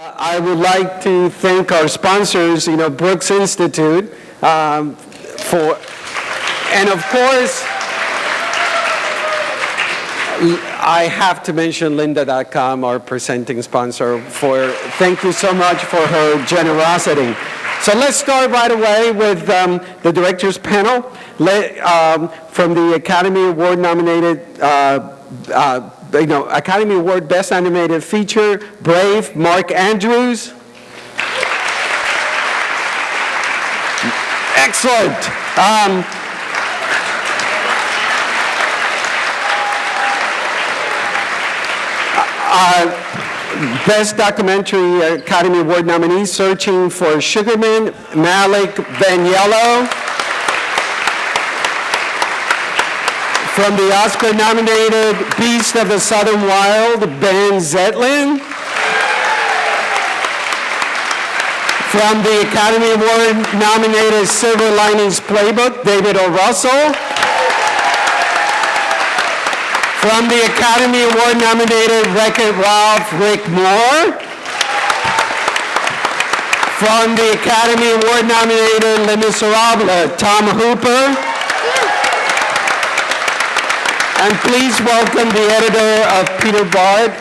I would like to thank our sponsors, Brooks Institute, and of course, I have to mention Lynda.com, our presenting sponsor, thank you so much for her generosity. So let's start right away with the director's panel. From the Academy Award nominated, Academy Award Best Animated Feature, Brave, Mark Andrews. Excellent. Best Documentary Academy Award nominees, Searching for Sugarman, Malik Banyello. From the Oscar-nominated Beast of the Southern Wild, Benh Zeitlin. From the Academy Award-nominated Silver Linings Playbook, David O. Russell. From the Academy Award-nominated Wreck-It Ralph, Rick Moore. From the Academy Award-nominated Les Misérables, Tom Hooper. And please welcome the editor of Peter Bart.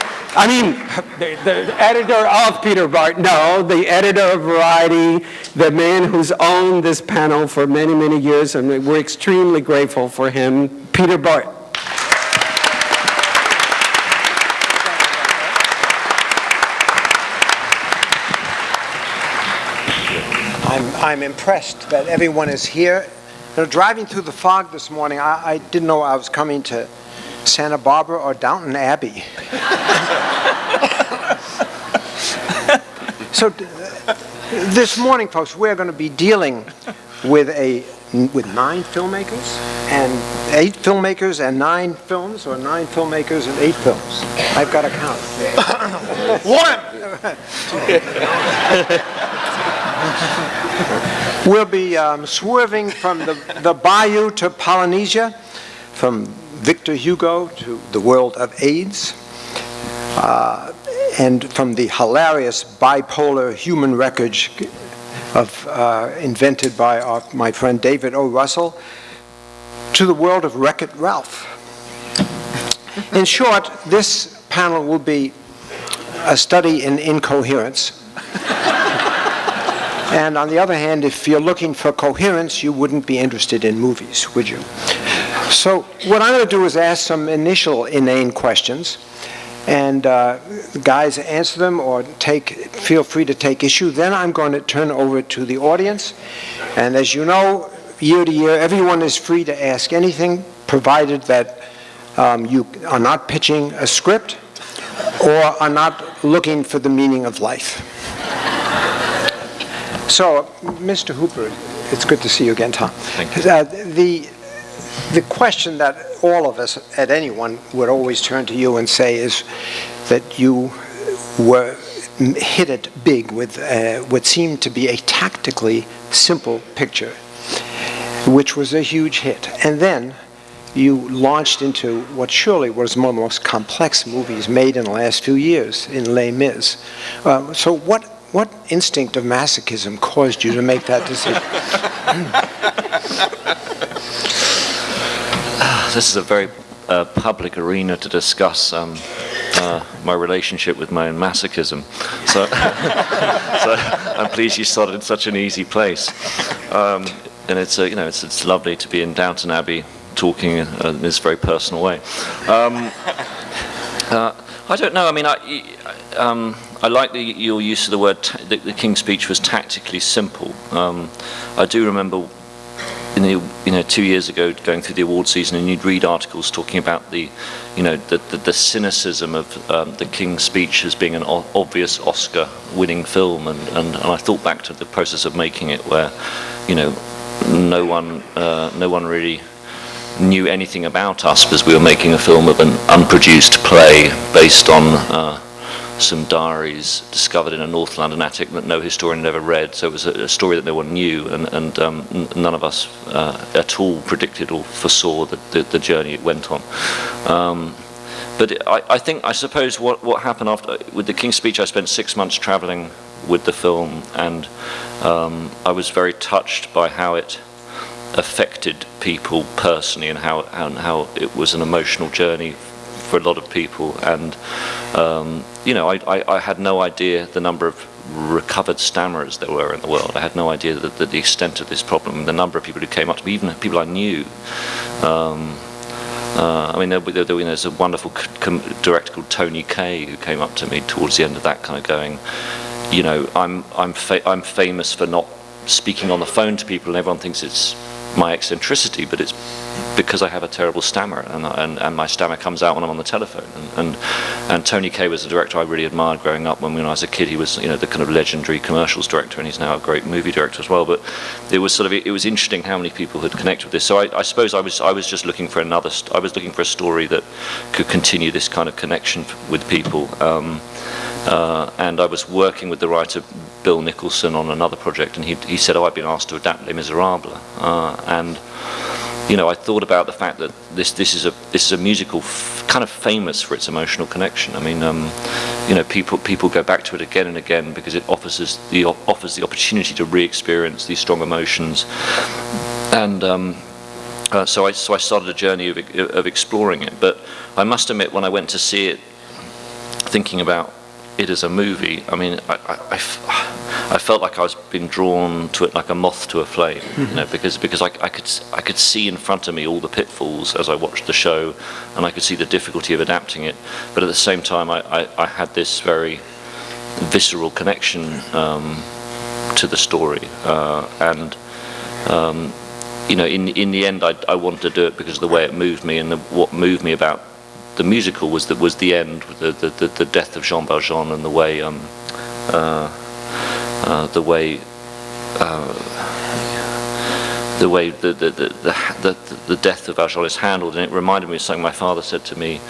The editor of Peter Bart, no, the editor of Variety, the man who's owned this panel for many, many years, and we're extremely grateful for him, Peter Bart. I'm impressed that everyone is here. Driving through the fog this morning, I didn't know I was coming to Santa Barbara or Downton Abbey. So this morning, folks, we're going to be dealing with 9 filmmakers and 8 filmmakers and 9 films, or 9 filmmakers and 8 films. I've got to count. We'll be swerving from the bayou to Polynesia, from Victor Hugo to the world of AIDS, and from the hilarious bipolar human wreckage invented by my friend David O. Russell to the world of Wreck-It Ralph. In short, this panel will be a study in incoherence. And on the other hand, if you're looking for coherence, you wouldn't be interested in movies, would you? So what I'm going to do is ask some initial inane questions, and guys answer them or feel free to take issue. Then I'm going to turn over to the audience. And as you know, year to year, everyone is free to ask anything, provided that you are not pitching a script or are not looking for the meaning of life. So, Mr. Hooper, it's good to see you again, Tom. Thank you. The question that all of us, at anyone, would always turn to you and say is that you hit it big with what seemed to be a tactically simple picture, which was a huge hit. And then you launched into what surely was one of the most complex movies made in the last few years in Les Mis. So what instinct of masochism caused you to make that decision? This is a very public arena to discuss my relationship with my own masochism. So, so I'm pleased you started in such an easy place. And it's it's lovely to be in Downton Abbey talking in this very personal way. I don't know. I mean, I like your use of the word. The King's Speech was tactically simple. I do remember, 2 years ago, going through the award season, and you'd read articles talking about the cynicism of the King's Speech as being an obvious Oscar-winning film, and I thought back to the process of making it, where no one really knew anything about us because we were making a film of an unproduced play based on some diaries discovered in a North London attic that no historian had ever read. So it was a story that no one knew, and none of us at all predicted or foresaw the journey it went on. I suppose what happened after with the King's Speech, I spent 6 months traveling with the film, and I was very touched by how it affected people personally, and how it was an emotional journey for a lot of people. And I had no idea the number of recovered stammerers there were in the world. I had no idea that the extent of this problem, the number of people who came up to me, even people I knew. There's a wonderful director called Tony Kaye who came up to me towards the end of that, kind of going, I'm famous for not speaking on the phone to people, and everyone thinks it's my eccentricity, but it's because I have a terrible stammer, and my stammer comes out when I'm on the telephone. And Tony Kaye was a director I really admired growing up. When I was a kid, he was the kind of legendary commercials director, and he's now a great movie director as well. But it was interesting how many people had connected with this. So I suppose I was just looking for I was looking for a story that could continue this kind of connection with people. And I was working with the writer Bill Nicholson on another project, and he said, I've been asked to adapt Les Misérables, and I thought about the fact that this is a musical kind of famous for its emotional connection. I mean, people go back to it again and again because it offers the opportunity to re-experience these strong emotions, and so I started a journey of exploring it. But I must admit, when I went to see it, thinking about it as a movie, I mean, I felt like I was being drawn to it like a moth to a flame, because I could see in front of me all the pitfalls as I watched the show, and I could see the difficulty of adapting it. But at the same time, I had this very visceral connection to the story, and in the end, I wanted to do it because of the way it moved me, and what moved me about the musical was the end, the death of Jean Valjean, and the way the death of Valjean is handled. And it reminded me of something my father said to me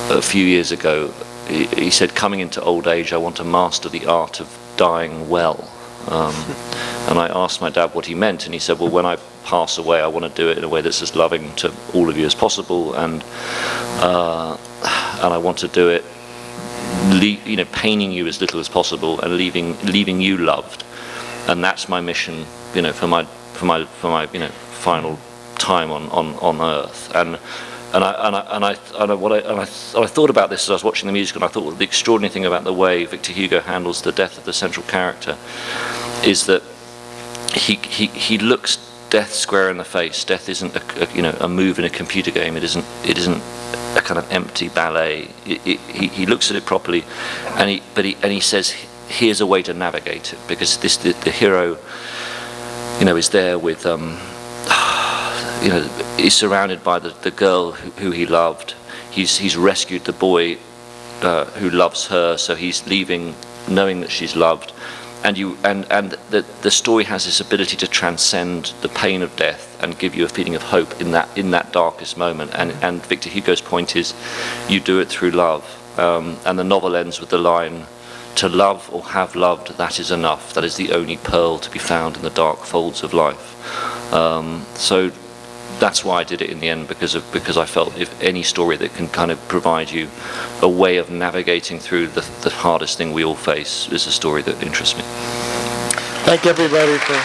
a few years ago. He said, coming into old age, I want to master the art of dying well. And I asked my dad what he meant, and he said, well, when I pass away, I want to do it in a way that's as loving to all of you as possible, and I want to do it, paining you as little as possible, and leaving you loved, and that's my mission, for my final time on Earth. And I thought about this as I was watching the musical, and I thought, well, the extraordinary thing about the way Victor Hugo handles the death of the central character is that he looks death square in the face. Death isn't a move in a computer game. It isn't a kind of empty ballet. He looks at it properly, and he says, here's a way to navigate it, because the hero is there with he's surrounded by the girl who he loved. He's rescued the boy who loves her, so he's leaving knowing that she's loved. And the story has this ability to transcend the pain of death and give you a feeling of hope in that darkest moment. And Victor Hugo's point is, you do it through love. And the novel ends with the line, "To love or have loved, that is enough. That is the only pearl to be found in the dark folds of life." So that's why I did it in the end, because I felt if any story that can kind of provide you a way of navigating through the hardest thing we all face is a story that interests me. Thank everybody for...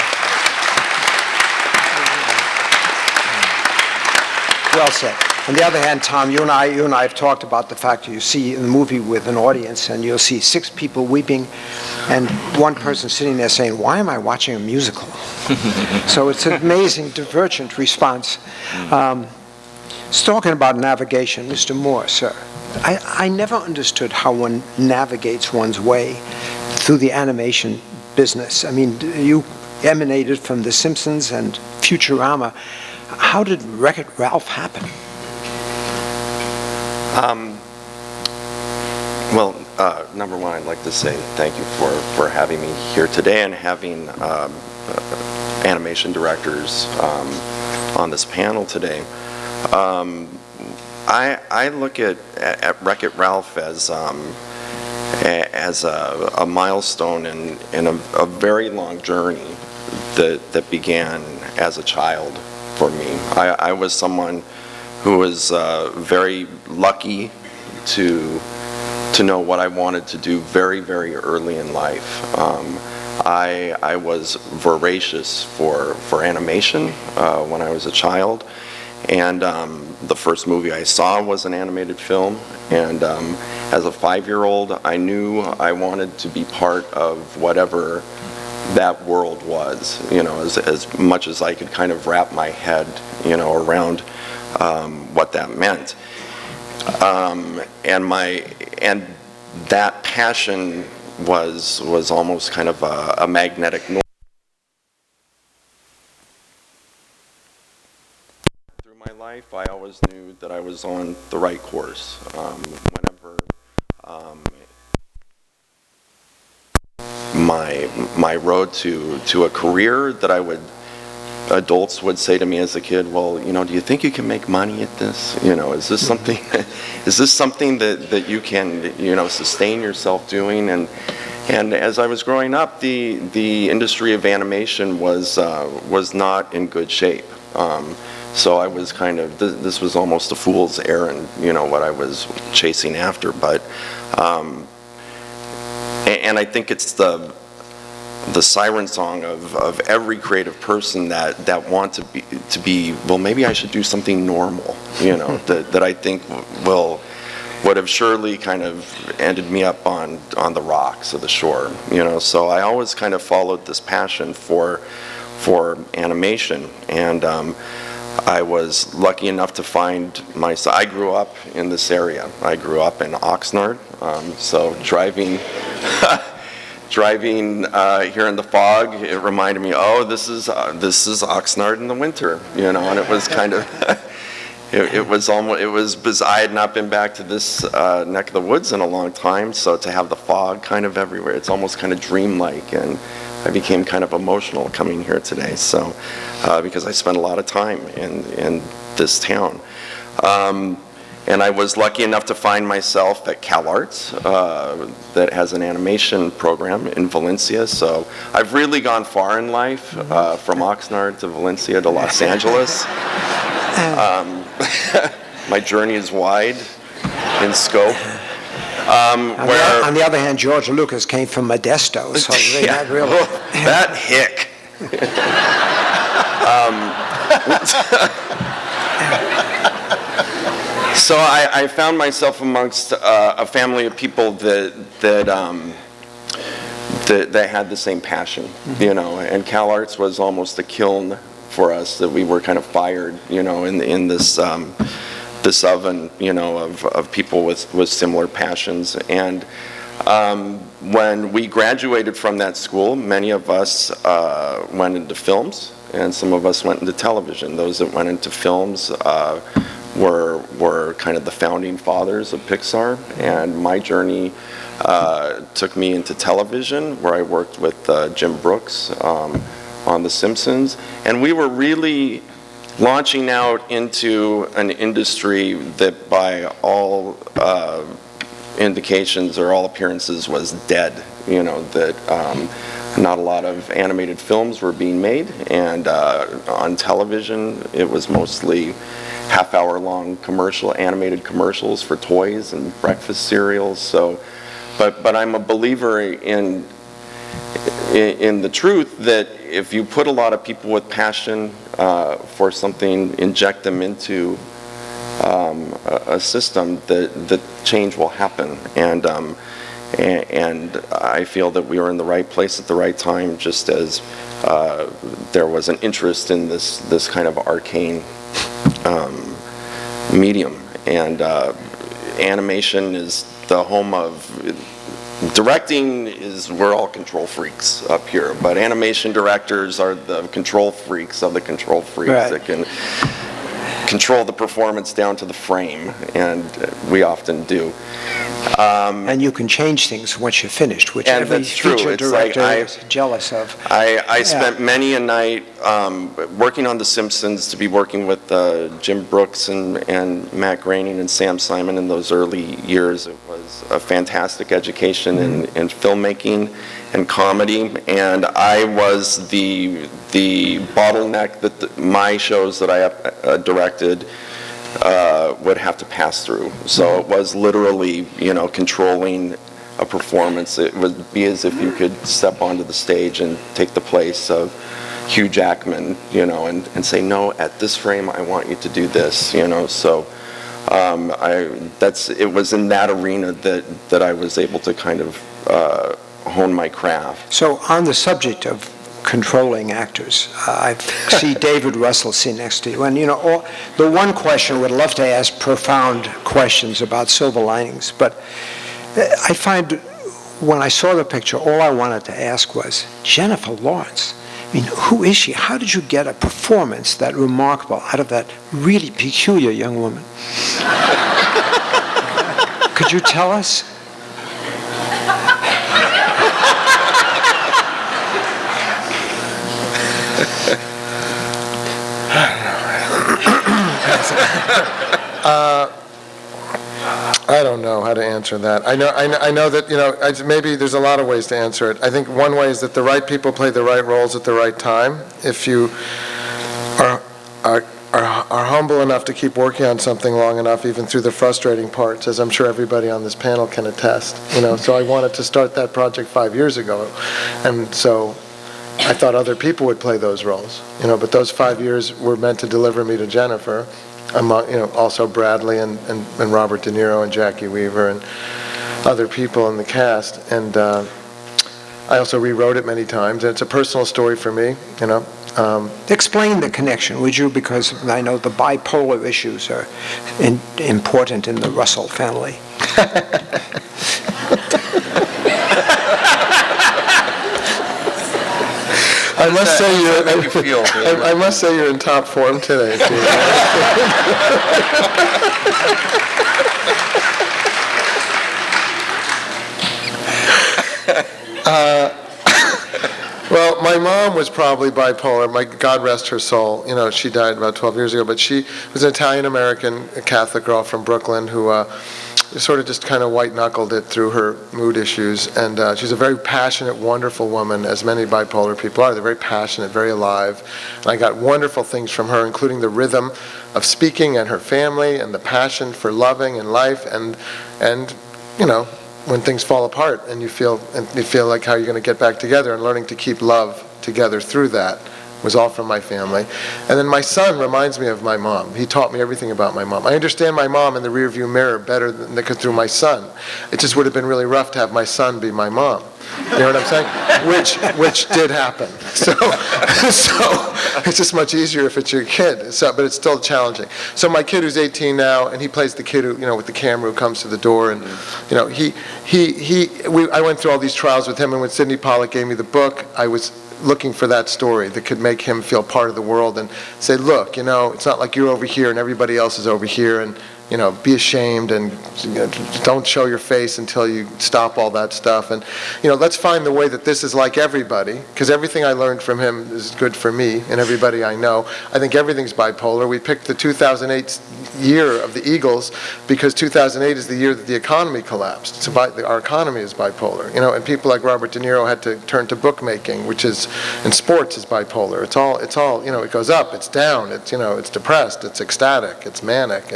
Well said. On the other hand, Tom, you and I have talked about the fact that you see in the movie with an audience, and you'll see 6 people weeping, and one person sitting there saying, "Why am I watching a musical?" So it's an amazing, divergent response. Talking about navigation, Mr. Moore, sir, I never understood how one navigates one's way through the animation business. I mean, you emanated from The Simpsons and Futurama. How did Wreck-It Ralph happen? Number one, I'd like to say thank you for having me here today, and having animation directors on this panel today. I look at Wreck-It Ralph as a milestone in a very long journey that began as a child for me. I was someone who was very lucky to know what I wanted to do very, very early in life. I was voracious for animation when I was a child, and the first movie I saw was an animated film, and as a 5-year-old, I knew I wanted to be part of whatever that world was, as much as I could kind of wrap my head, around what that meant. And that passion was almost kind of a magnetic north. Through my life, I always knew that I was on the right course. Whenever my road to a career that adults would say to me as a kid, well, do you think you can make money at this? Is this something that you can, sustain yourself doing? And as I was growing up, the industry of animation was not in good shape. So I was kind of, this was almost a fool's errand, what I was chasing after. But, and I think it's the siren song of every creative person that want to be, well, maybe I should do something normal, that I think would have surely kind of ended me up on the rocks of the shore, So I always kind of followed this passion for animation, and I was lucky enough to find myself. I grew up in this area. I grew up in Oxnard, so driving here in the fog, it reminded me, this is Oxnard in the winter, and it was kind of, it was I had not been back to this neck of the woods in a long time, so to have the fog kind of everywhere, it's almost kind of dreamlike, and I became kind of emotional coming here today, so, because I spent a lot of time in this town. And I was lucky enough to find myself at CalArts, that has an animation program in Valencia. So I've really gone far in life, from Oxnard to Valencia to Los Angeles. My journey is wide in scope. On the other hand, George Lucas came from Modesto, so they not really. That hick. So I found myself amongst a family of people that had the same passion, and CalArts was almost a kiln for us, that we were kind of fired, in this this oven, of people with similar passions. And when we graduated from that school, many of us went into films, and some of us went into television. Those that went into films were kind of the founding fathers of Pixar, and my journey took me into television, where I worked with Jim Brooks on The Simpsons, and we were really launching out into an industry that by all indications or all appearances was dead, that not a lot of animated films were being made, and on television it was mostly half-hour-long animated commercials for toys and breakfast cereals. So, but I'm a believer in the truth that if you put a lot of people with passion for something, inject them into a system, that change will happen. And I feel that we were in the right place at the right time, just as there was an interest in this kind of arcane medium. And animation is the home of, directing is, we're all control freaks up here, but animation directors are the control freaks of the control freaks, right, that can control the performance down to the frame, and we often do. And you can change things once you're finished, which every feature director is jealous of. I spent many a night working on The Simpsons, to be working with Jim Brooks and Matt Groening and Sam Simon in those early years. It was a fantastic education in filmmaking and comedy, and I was the bottleneck that my shows that I directed would have to pass through. So it was literally, controlling a performance. It would be as if you could step onto the stage and take the place of Hugh Jackman, and say, no, at this frame I want you to do this, so it was in that arena that I was able to kind of hone my craft. So on the subject of controlling actors, I see David Russell sitting next to you, and the one question, would love to ask profound questions about Silver Linings, but I find when I saw the picture, all I wanted to ask was, Jennifer Lawrence, I mean, who is she? How did you get a performance that remarkable out of that really peculiar young woman? Could you tell us? I don't know how to answer that. I know that, maybe there's a lot of ways to answer it. I think one way is that the right people play the right roles at the right time. If you are humble enough to keep working on something long enough, even through the frustrating parts, as I'm sure everybody on this panel can attest. So I wanted to start that project 5 years ago, and so I thought other people would play those roles. But those 5 years were meant to deliver me to Jennifer. Also Bradley and Robert De Niro and Jackie Weaver and other people in the cast. And I also rewrote it many times. And it's a personal story for me, Explain the connection, would you? Because I know the bipolar issues are important in the Russell family. I must say you're in top form today, Steve. Well, my mom was probably bipolar. God rest her soul. She died about 12 years ago, but she was an Italian-American Catholic girl from Brooklyn who sort of just kind of white-knuckled it through her mood issues. And she's a very passionate, wonderful woman, as many bipolar people are. They're very passionate, very alive. And I got wonderful things from her, including the rhythm of speaking and her family and the passion for loving and life and when things fall apart and you feel like how you're going to get back together, and learning to keep love together through that was all from my family. And then my son reminds me of my mom. He taught me everything about my mom. I understand my mom in the rearview mirror better than through my son. It just would have been really rough to have my son be my mom. You know what I'm saying? Which did happen. So it's just much easier if it's your kid. But it's still challenging. So my kid, who's 18 now, and he plays the kid who, with the camera, who comes to the door, and I went through all these trials with him. And when Sidney Pollack gave me the book, I was looking for that story that could make him feel part of the world and say, look, it's not like you're over here and everybody else is over here, and be ashamed and don't show your face until you stop all that stuff. And, let's find the way that this is like everybody, because everything I learned from him is good for me and everybody I know. I think everything's bipolar. We picked the 2008 year of the Eagles because 2008 is the year that the economy collapsed. So our economy is bipolar, and people like Robert De Niro had to turn to bookmaking, which is, in sports, is bipolar. It's all, it goes up, it's down, it's depressed, it's ecstatic, it's manic,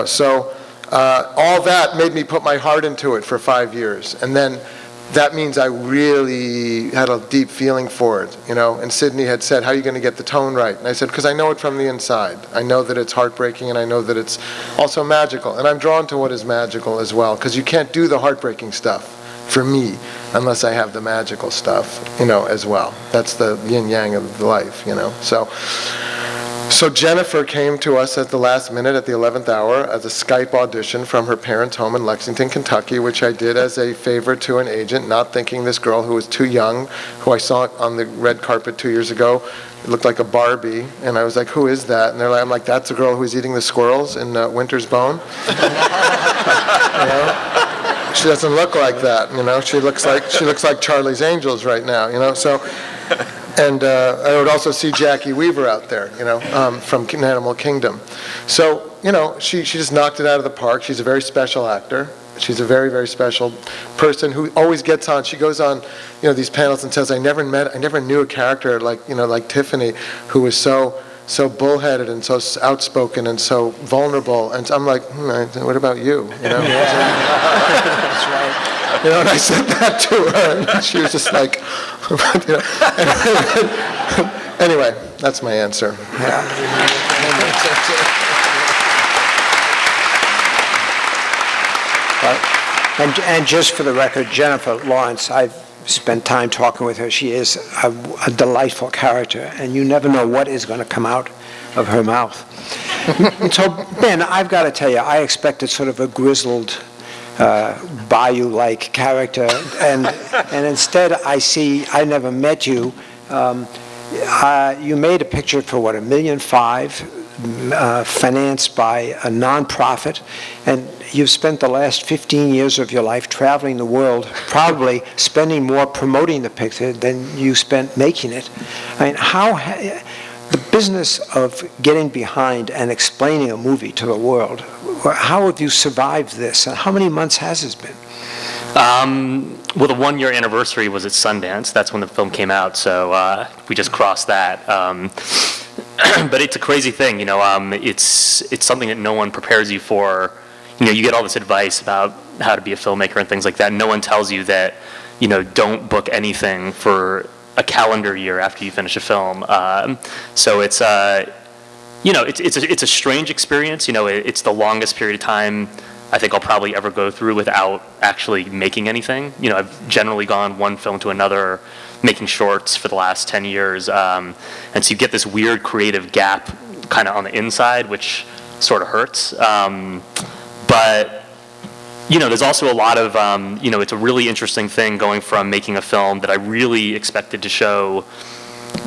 so all that made me put my heart into it for 5 years. And then that means I really had a deep feeling for it, And Sidney had said, how are you going to get the tone right? And I said, because I know it from the inside. I know that it's heartbreaking, and I know that it's also magical. And I'm drawn to what is magical as well, because you can't do the heartbreaking stuff for me unless I have the magical stuff, as well. That's the yin-yang of life, So Jennifer came to us at the last minute, at the 11th hour, as a Skype audition from her parents' home in Lexington, Kentucky, which I did as a favor to an agent, not thinking this girl who was too young, who I saw on the red carpet 2 years ago, it looked like a Barbie, and I was like, who is that? And I'm like, that's the girl who's eating the squirrels in Winter's Bone. She doesn't look like that, She looks like Charlie's Angels right now, So. And I would also see Jackie Weaver out there, from Animal Kingdom. So, she just knocked it out of the park. She's a very special actor. She's a very, very special person who always gets on. She goes on, these panels and says, I never knew a character like Tiffany, who was so so bullheaded and so outspoken and so vulnerable. And I'm like, what about you? You know? That's right. You know, and I said that to her, and she was just like, you know. Anyway, that's my answer. And just for the record, Jennifer Lawrence, I've spent time talking with her. She is a delightful character, and you never know what is going to come out of her mouth. So, Ben, I've got to tell you, I expected sort of a grizzled, Bayou-like character, and instead I never met you. You made a picture for, what, $1.5 million, financed by a nonprofit, and you've spent the last 15 years of your life traveling the world, probably spending more promoting the picture than you spent making it. I mean, the business of getting behind and explaining a movie to the world, how have you survived this, and how many months has this been? Well, the 1-year anniversary was at Sundance. That's when the film came out, so we just crossed that. But it's a crazy thing, you know. It's something that no one prepares you for. You know, you get all this advice about how to be a filmmaker and things like that. No one tells you that, you know, don't book anything for a calendar year after you finish a film. So it's, you know, it's a strange experience. You know, it's the longest period of time I think I'll probably ever go through without actually making anything. You know, I've generally gone one film to another, making shorts for the last 10 years. And so you get this weird creative gap kind of on the inside, which sort of hurts. But, you know, there's also a lot of, you know, it's a really interesting thing going from making a film that I really expected to show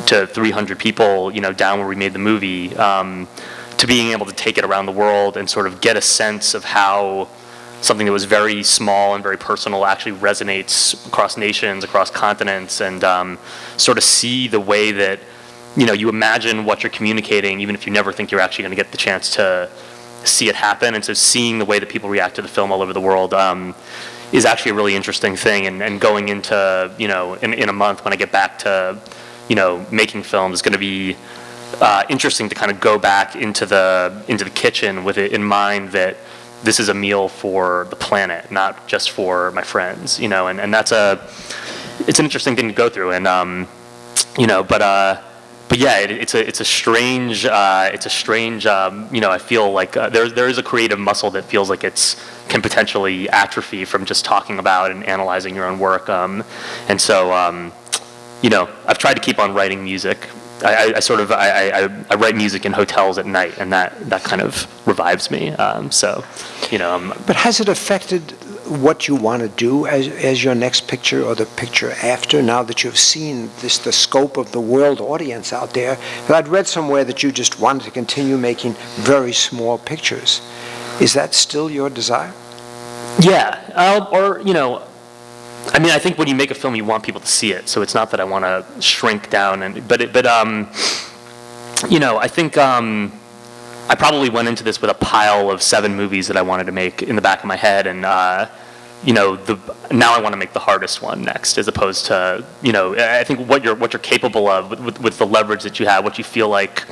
to 300 people, you know, down where we made the movie, to being able to take it around the world and sort of get a sense of how something that was very small and very personal actually resonates across nations, across continents, and sort of see the way that, you know, you imagine what you're communicating, even if you never think you're actually going to get the chance to see it happen. And so seeing the way that people react to the film all over the world is actually a really interesting thing. And going into, you know, in a month when I get back to, you know, making films is going to be interesting to kind of go back into the kitchen with it in mind that this is a meal for the planet, not just for my friends, you know, and that's it's an interesting thing to go through, and you know, but yeah, it's a strange, you know, I feel like there is a creative muscle that feels like can potentially atrophy from just talking about and analyzing your own work, and so you know, I've tried to keep on writing music. I write music in hotels at night, and that kind of revives me. So, you know. But has it affected what you want to do as your next picture or the picture after, now that you've seen the scope of the world audience out there? I'd read somewhere that you just wanted to continue making very small pictures. Is that still your desire? Yeah, or, you know, I mean, I think when you make a film, you want people to see it. So it's not that I want to shrink down, but you know, I think I probably went into this with a pile of 7 movies that I wanted to make in the back of my head, and you know, now I want to make the hardest one next, as opposed to, you know, I think what you're capable of with the leverage that you have, what you feel like,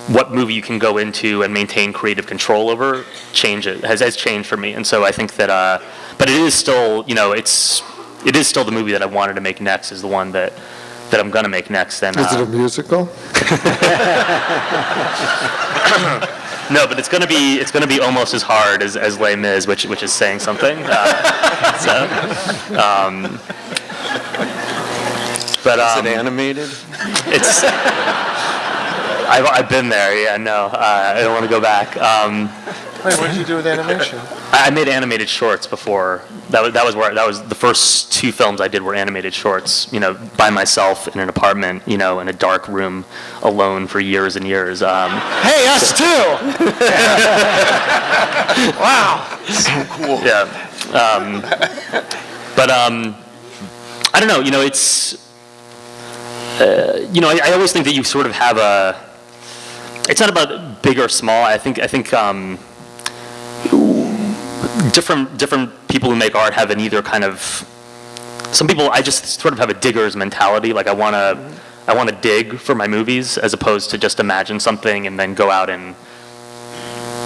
what movie you can go into and maintain creative control over, has changed for me. And so I think that, but it is still, you know, it is still the movie that I wanted to make next, is the one that I'm gonna make next. And is it a musical? No, but it's gonna be almost as hard as Les Mis, which is saying something. But is it animated? It's. I've been there. Yeah, no, I don't want to go back. Wait, what did you do with animation? I made animated shorts before. That was the first 2 films I did were animated shorts. You know, by myself in an apartment, you know, in a dark room, alone for years and years. Hey, us too! Wow. So cool. Yeah. But I don't know. You know, it's. You know, I always think that you sort of have a. It's not about big or small. I think different people who make art have an either kind of. Some people, I just sort of have a digger's mentality. Like I want I want to dig for my movies as opposed to just imagine something and then go out and,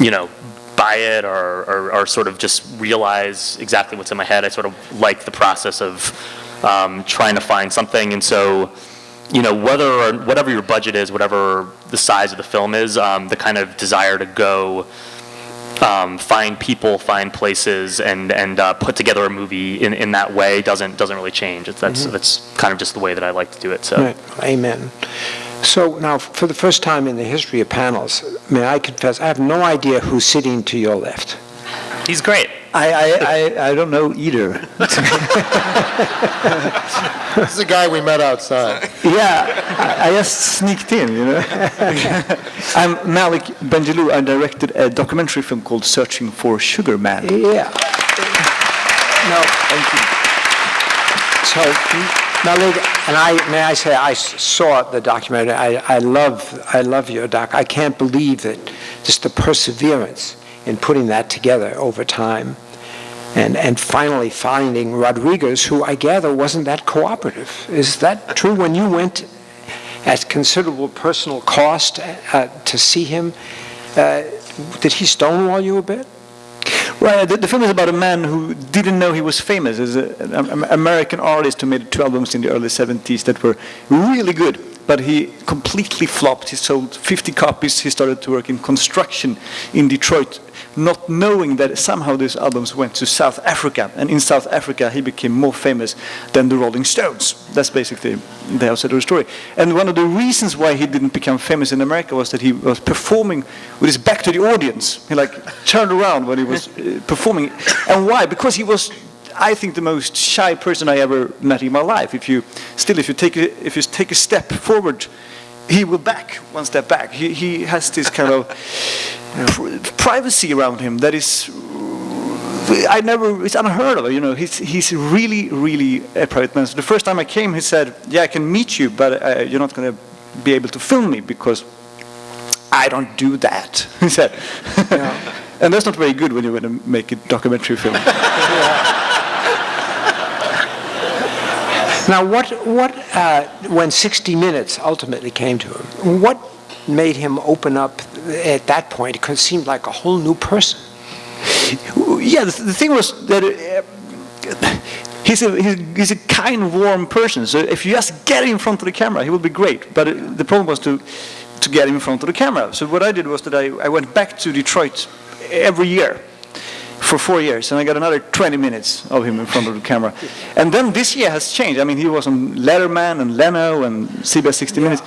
you know, buy it or sort of just realize exactly what's in my head. I sort of like the process of trying to find something. And so, you know, whatever your budget is, whatever the size of the film is, the kind of desire to go find people, find places, and put together a movie in that way doesn't really change. That's kind of just the way that I like to do it. So. Right. Amen. So now, for the first time in the history of panels, may I confess, I have no idea who's sitting to your left. He's great. I don't know either. This is a guy we met outside. Yeah, I just sneaked in, you know. I'm Malik Benjelloul. I directed a documentary film called Searching for Sugar Man. Yeah. No. Thank you. So, Malik, and may I say, I saw the documentary. I love your doc. I can't believe that just the perseverance in putting that together over time, and finally finding Rodriguez, who I gather wasn't that cooperative. Is that true? When you went at considerable personal cost to see him, did he stonewall you a bit? Right, the film is about a man who didn't know he was famous. As an American artist who made 2 albums in the early 70s that were really good, but he completely flopped. He sold 50 copies. He started to work in construction in Detroit, not knowing that somehow these albums went to South Africa. And in South Africa, he became more famous than the Rolling Stones. That's basically the outside of the story. And one of the reasons why he didn't become famous in America was that he was performing with his back to the audience. He turned around when he was performing. And why? Because he was, I think, the most shy person I ever met in my life. If you take a step forward, he will back one step back. He has this kind of privacy around him that is, it's unheard of. You know, he's really, really a private man. So the first time I came, he said, "Yeah, I can meet you, but you're not going to be able to film me because I don't do that." He said, yeah. And that's not very good when you want to make a documentary film. Now, when 60 Minutes ultimately came to him, what made him open up at that point? Because it seemed like a whole new person. Yeah, the thing was that he's a kind, warm person. So if you just get in front of the camera, he will be great. But the problem was to get him in front of the camera. So what I did was that I went back to Detroit every year for 4 years, and I got another 20 minutes of him in front of the camera. And then this year has changed. I mean, he was on Letterman and Leno and CBS 60 Minutes.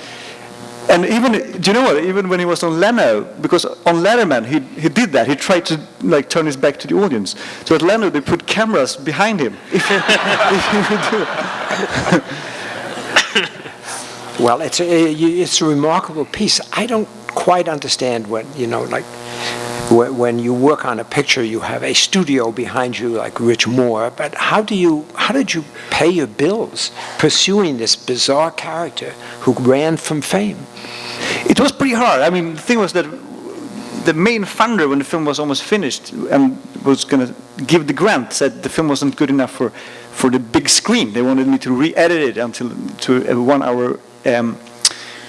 And even, do you know what? Even when he was on Leno, because on Letterman he did that. He tried to turn his back to the audience. So at Leno they put cameras behind him. If he would do it. Well, it's a remarkable piece. I don't quite understand when when you work on a picture, you have a studio behind you like Rich Moore. But how did you pay your bills pursuing this bizarre character who ran from fame? It was pretty hard. I mean, the thing was that the main funder, when the film was almost finished and was going to give the grant, said the film wasn't good enough for the big screen. They wanted me to re-edit it to a 1 hour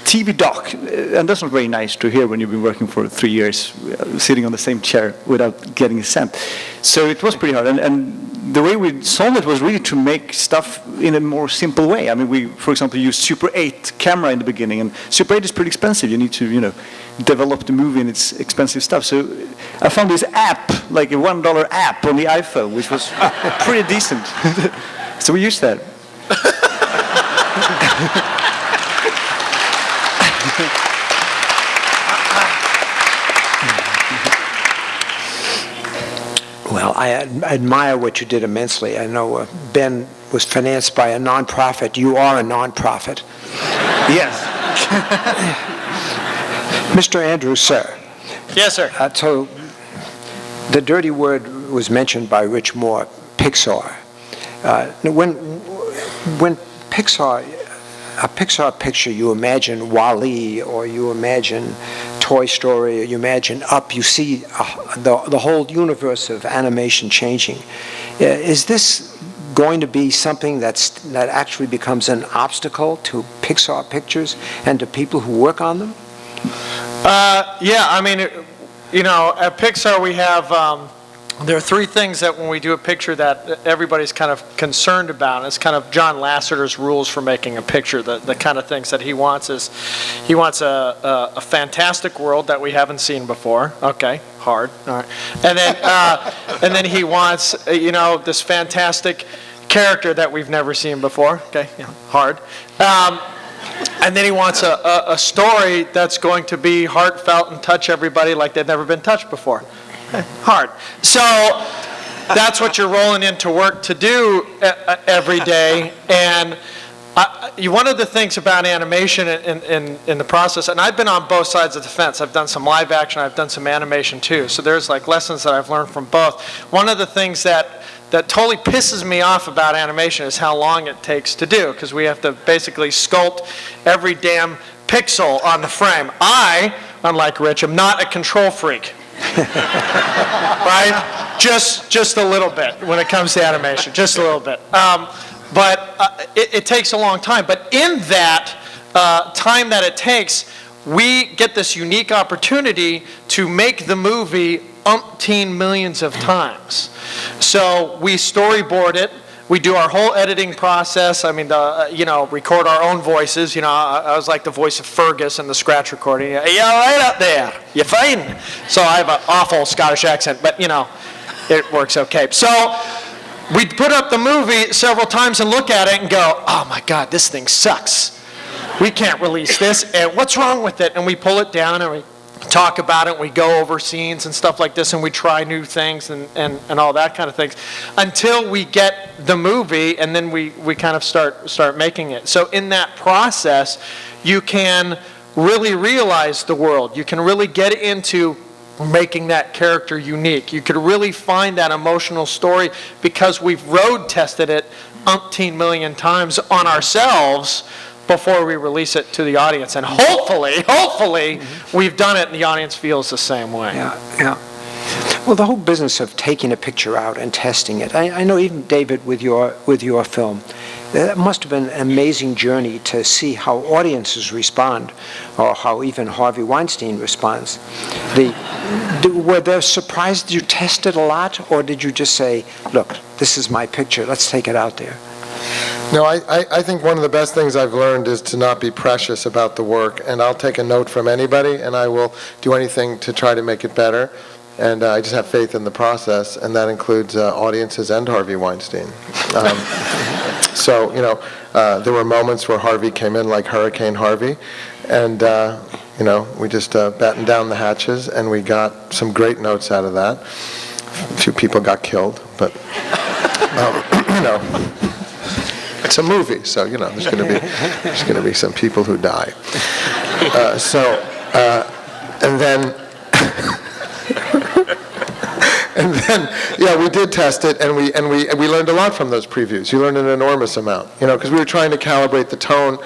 TV doc, and that's not very nice to hear when you've been working for 3 years, sitting on the same chair without getting a cent. So it was pretty hard, and the way we solved it was really to make stuff in a more simple way. I mean, we, for example, used Super 8 camera in the beginning, and Super 8 is pretty expensive. You need to, develop the movie and its expensive stuff. So I found this app, like a $1 app on the iPhone, which was pretty decent. So we used that. Well, I admire what you did immensely. I know Ben was financed by a nonprofit. You are a nonprofit. Yes. Mr. Andrews, sir. Yes, sir. So the dirty word was mentioned by Rich Moore, Pixar. When Pixar, a Pixar picture, you imagine WALL-E, or you imagine Toy Story, or you imagine Up, you see the whole universe of animation changing. Is this going to be something that actually becomes an obstacle to Pixar pictures and to people who work on them? Yeah, I mean, at Pixar we have, there are three things that when we do a picture that everybody's kind of concerned about. It's kind of John Lasseter's rules for making a picture. The kind of things that he wants is, he wants a fantastic world that we haven't seen before. Okay, hard. All right. And then he wants, this fantastic character that we've never seen before. Okay, yeah, hard. And then he wants a story that's going to be heartfelt and touch everybody like they've never been touched before. Hard. So that's what you're rolling into work to do every day. And one of the things about animation in the process, and I've been on both sides of the fence. I've done some live action, I've done some animation too. So there's like lessons that I've learned from both. One of the things that totally pisses me off about animation is how long it takes to do, because we have to basically sculpt every damn pixel on the frame. I, unlike Rich, am not a control freak. Right? Just a little bit when it comes to animation, just a little bit. But it takes a long time. But in that time that it takes, we get this unique opportunity to make the movie umpteen millions of times. So we storyboard it. We do our whole editing process. I mean, record our own voices. I was like the voice of Fergus in the scratch recording. Yeah, right up there. You fine? So I have an awful Scottish accent, but it works okay. So we put up the movie several times and look at it and go, oh my God, this thing sucks. We can't release this. And what's wrong with it? And we pull it down and we talk about it, we go over scenes and stuff like this, and we try new things and all that kind of things until we get the movie, and then we kind of start making it. So in that process, you can really realize the world. You can really get into making that character unique. You could really find that emotional story because we've road tested it umpteen million times on ourselves before we release it to the audience. And hopefully, we've done it and the audience feels the same way. Yeah. Well, the whole business of taking a picture out and testing it, I know even David with your film, that must have been an amazing journey to see how audiences respond, or how even Harvey Weinstein responds. Were they surprised you tested a lot, or did you just say, look, this is my picture, let's take it out there? No, I think one of the best things I've learned is to not be precious about the work, and I'll take a note from anybody, and I will do anything to try to make it better, and I just have faith in the process, and that includes audiences and Harvey Weinstein. So, there were moments where Harvey came in like Hurricane Harvey, and, we just battened down the hatches, and we got some great notes out of that. A few people got killed, but, it's a movie, so there's going to be some people who die. And then, we did test it, and we learned a lot from those previews. You learned an enormous amount, because we were trying to calibrate the tone,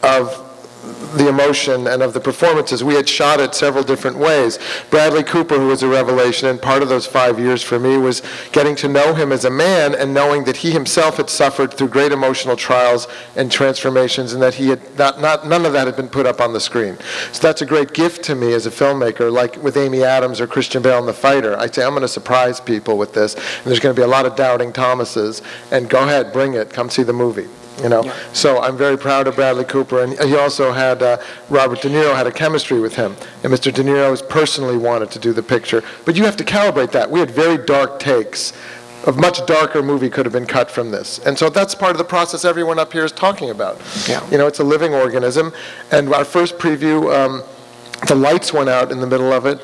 of the emotion and of the performances. We had shot it several different ways. Bradley Cooper, who was a revelation, and part of those 5 years for me was getting to know him as a man and knowing that he himself had suffered through great emotional trials and transformations, and that he had none of that had been put up on the screen. So that's a great gift to me as a filmmaker, like with Amy Adams or Christian Bale in The Fighter. I say, I'm going to surprise people with this, and there's going to be a lot of doubting Thomases, and go ahead, bring it, come see the movie. So I'm very proud of Bradley Cooper, and he also had Robert De Niro had a chemistry with him, and Mr. De Niro personally wanted to do the picture, but you have to calibrate that. We had very dark takes. A much darker movie could have been cut from this, and so that's part of the process everyone up here is talking about. Yeah. It's a living organism, and our first preview, the lights went out in the middle of it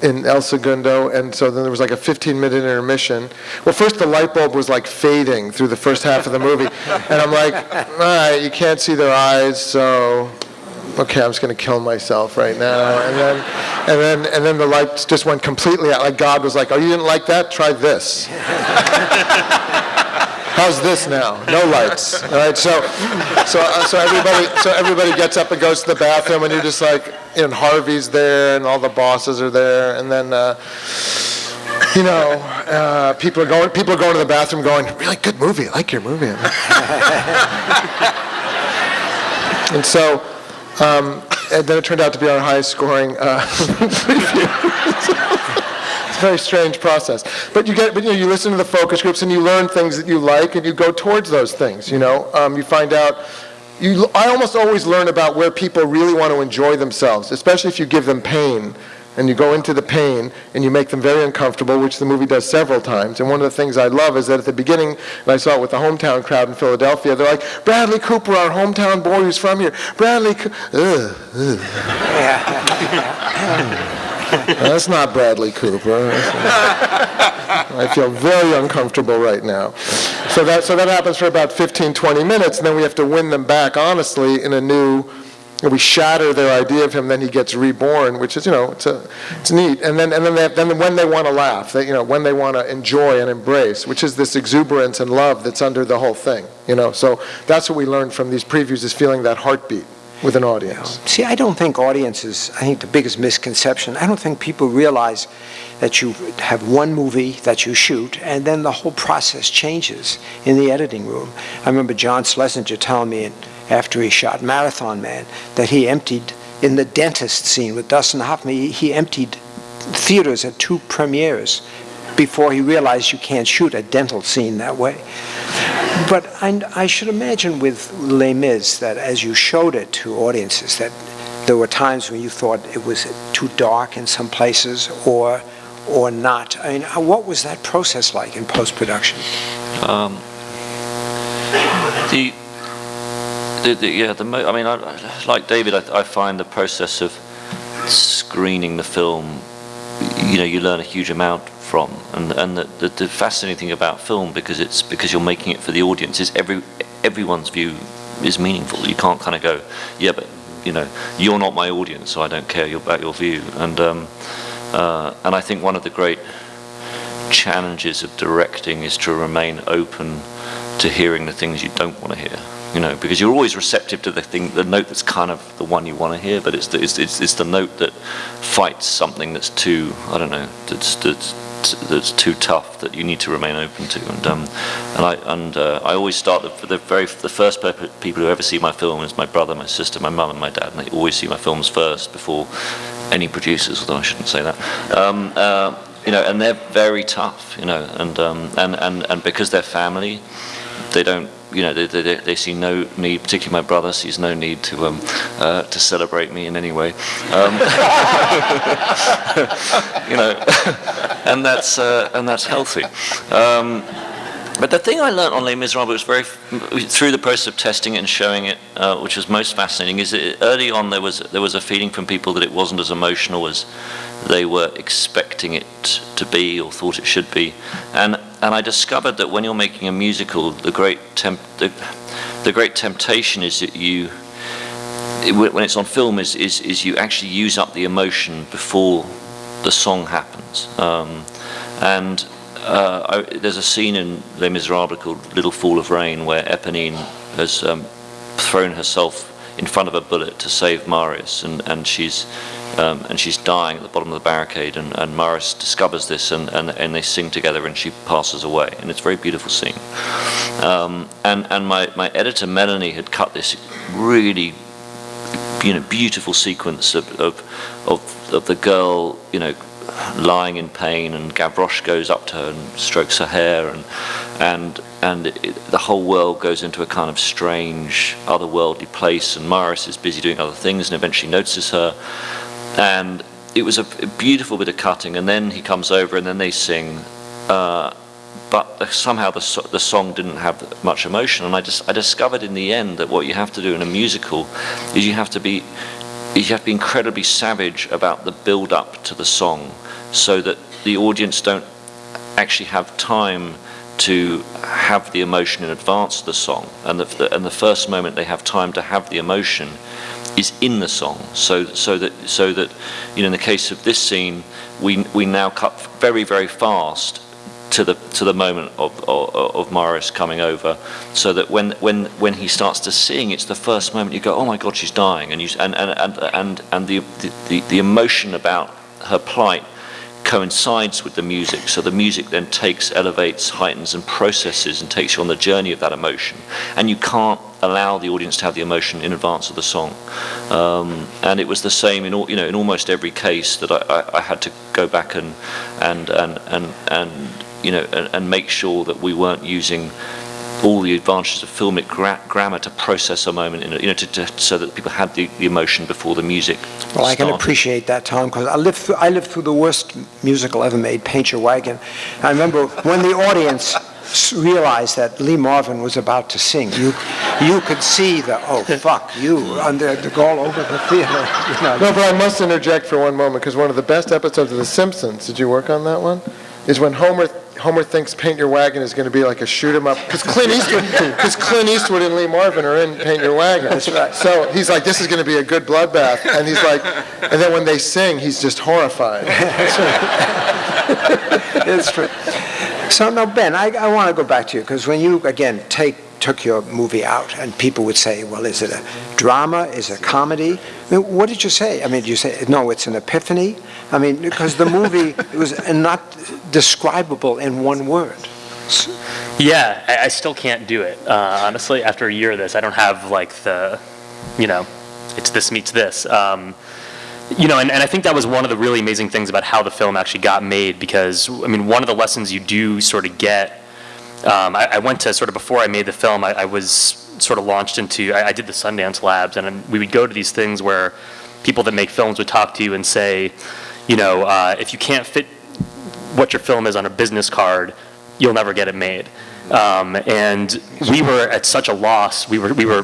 in El Segundo, and so then there was like a 15-minute intermission. Well, first the light bulb was like fading through the first half of the movie, and I'm like, all right, you can't see their eyes, so okay, I'm just going to kill myself right now. And then the lights just went completely out. Like God was like, oh, you didn't like that? Try this. How's this now? No lights. All right. So everybody gets up and goes to the bathroom, and you're just like, Harvey's there, and all the bosses are there, and then you know, people are going to the bathroom going, really good movie, I like your movie. And so, and then it turned out to be our highest scoring preview. It's a very strange process. But you listen to the focus groups and you learn things that you like and you go towards those things, you know. You find out, I almost always learn about where people really want to enjoy themselves, especially if you give them pain. And you go into the pain, and you make them very uncomfortable, which the movie does several times. And one of the things I love is that at the beginning, and I saw it with the hometown crowd in Philadelphia, they're like, Bradley Cooper, our hometown boy who's from here. Bradley That's not Bradley Cooper. I feel very uncomfortable right now. So that happens for about 15, 20 minutes, and then we have to win them back honestly in a new... We shatter their idea of him, then he gets reborn, which is, you know, it's neat. And then when they want to laugh, when they want to enjoy and embrace, which is this exuberance and love that's under the whole thing, you know. So that's what we learned from these previews, is feeling that heartbeat with an audience. See, I don't think audiences, I think the biggest misconception, I don't think people realize that you have one movie that you shoot and then the whole process changes in the editing room. I remember John Schlesinger telling me after he shot Marathon Man that he emptied, in the dentist scene with Dustin Hoffman, he emptied theaters at 2 premieres before he realized you can't shoot a dental scene that way. But I should imagine with Les Mis that as you showed it to audiences that there were times when you thought it was too dark in some places or not. I mean, what was that process like in post-production? Like David, I find the process of screening the film, you know, you learn a huge amount from, and the fascinating thing about film, because you're making it for the audience, is everyone's view is meaningful. You can't kind of go, yeah, but you know, you're not my audience, so I don't care about your view. And I think one of the great challenges of directing is to remain open to hearing the things you don't want to hear. You know, because you're always receptive to the note that's kind of the one you want to hear, but it's the note that fights something that's too, I don't know, that's too tough, that you need to remain open to. And I always start the first people who ever see my film is my brother, my sister, my mum, and my dad, and they always see my films first before any producers, although I shouldn't say that. You know, and they're very tough. You know, and because they're family, they don't. You know, they see no need, particularly my brother sees no need to celebrate me in any way. You know, and that's healthy. But the thing I learned on Les Misérables was through the process of testing it and showing it, which was most fascinating, is that early on there was a feeling from people that it wasn't as emotional as they were expecting it to be or thought it should be, and I discovered that when you're making a musical, the great temptation is that when it's on film, is you actually use up the emotion before the song happens, there's a scene in Les Misérables called Little Fall of Rain where Eponine has thrown herself in front of a bullet to save Marius, and she's dying at the bottom of the barricade, and Marius discovers this, and they sing together, and she passes away, and it's a very beautiful scene. And my editor Melanie had cut this really, you know, beautiful sequence of the girl, you know, lying in pain, and Gavroche goes up to her and strokes her hair, and the whole world goes into a kind of strange otherworldly place, and Marius is busy doing other things and eventually notices her, and it was a beautiful bit of cutting, and then he comes over and then they sing, but somehow the song didn't have much emotion, and I discovered in the end that what you have to do in a musical is you have to be incredibly savage about the build-up to the song, so that the audience don't actually have time to have the emotion in advance of the song, and the first moment they have time to have the emotion is in the song, so that you know, in the case of this scene, we now cut very, very fast to the moment of Marius coming over, so that when he starts to sing, it's the first moment you go, oh my God, she's dying, and the emotion about her plight coincides with the music. So the music then elevates, heightens, and processes and takes you on the journey of that emotion. And you can't allow the audience to have the emotion in advance of the song. And it was the same in almost every case that I had to go back and make sure that we weren't using all the advantages of filmic grammar to process a moment, so that people had the emotion before the music Well, I can started. appreciate that, Tom, because I lived through the worst musical ever made, Paint Your Wagon. I remember when the audience realized that Lee Marvin was about to sing, you could see the, oh, fuck you, all over the theater. No, but I must interject for one moment, because one of the best episodes of The Simpsons, did you work on that one? Is when Homer thinks Paint Your Wagon is going to be like a shoot 'em up, because Clint Eastwood and Lee Marvin are in Paint Your Wagon. That's right. So he's like, this is going to be a good bloodbath, and he's like, and then when they sing, he's just horrified. It's true. So now, Ben, I want to go back to you, because when you, again, took your movie out, and people would say, well, is it a drama? Is it a comedy? I mean, what did you say? I mean, did you say, no, it's an epiphany? I mean, because the movie was not describable in one word. Yeah, I still can't do it. Honestly, after a year of this, I don't have like the, it's this meets this. And I think that was one of the really amazing things about how the film actually got made, because, I mean, one of the lessons you do sort of get, I went to sort of, before I made the film, I was sort of launched into, I did the Sundance Labs, and we would go to these things where people that make films would talk to you and say, if you can't fit what your film is on a business card, you'll never get it made. And we were at such a loss. We were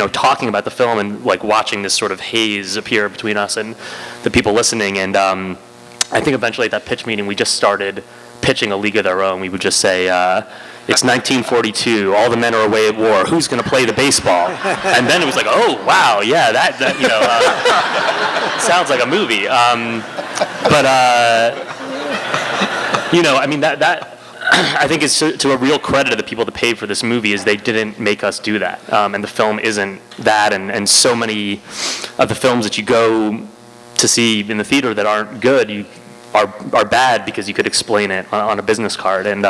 talking about the film and like watching this sort of haze appear between us and the people listening. And I think eventually at that pitch meeting, we just started pitching a league of their own. We would just say, it's 1942, all the men are away at war, who's going to play the baseball? And then it was like, oh, wow, yeah, that sounds like a movie. I mean, that I think is to a real credit of the people that paid for this movie, is they didn't make us do that. And the film isn't that, and so many of the films that you go to see in the theater that aren't good, are bad because you could explain it on a business card. And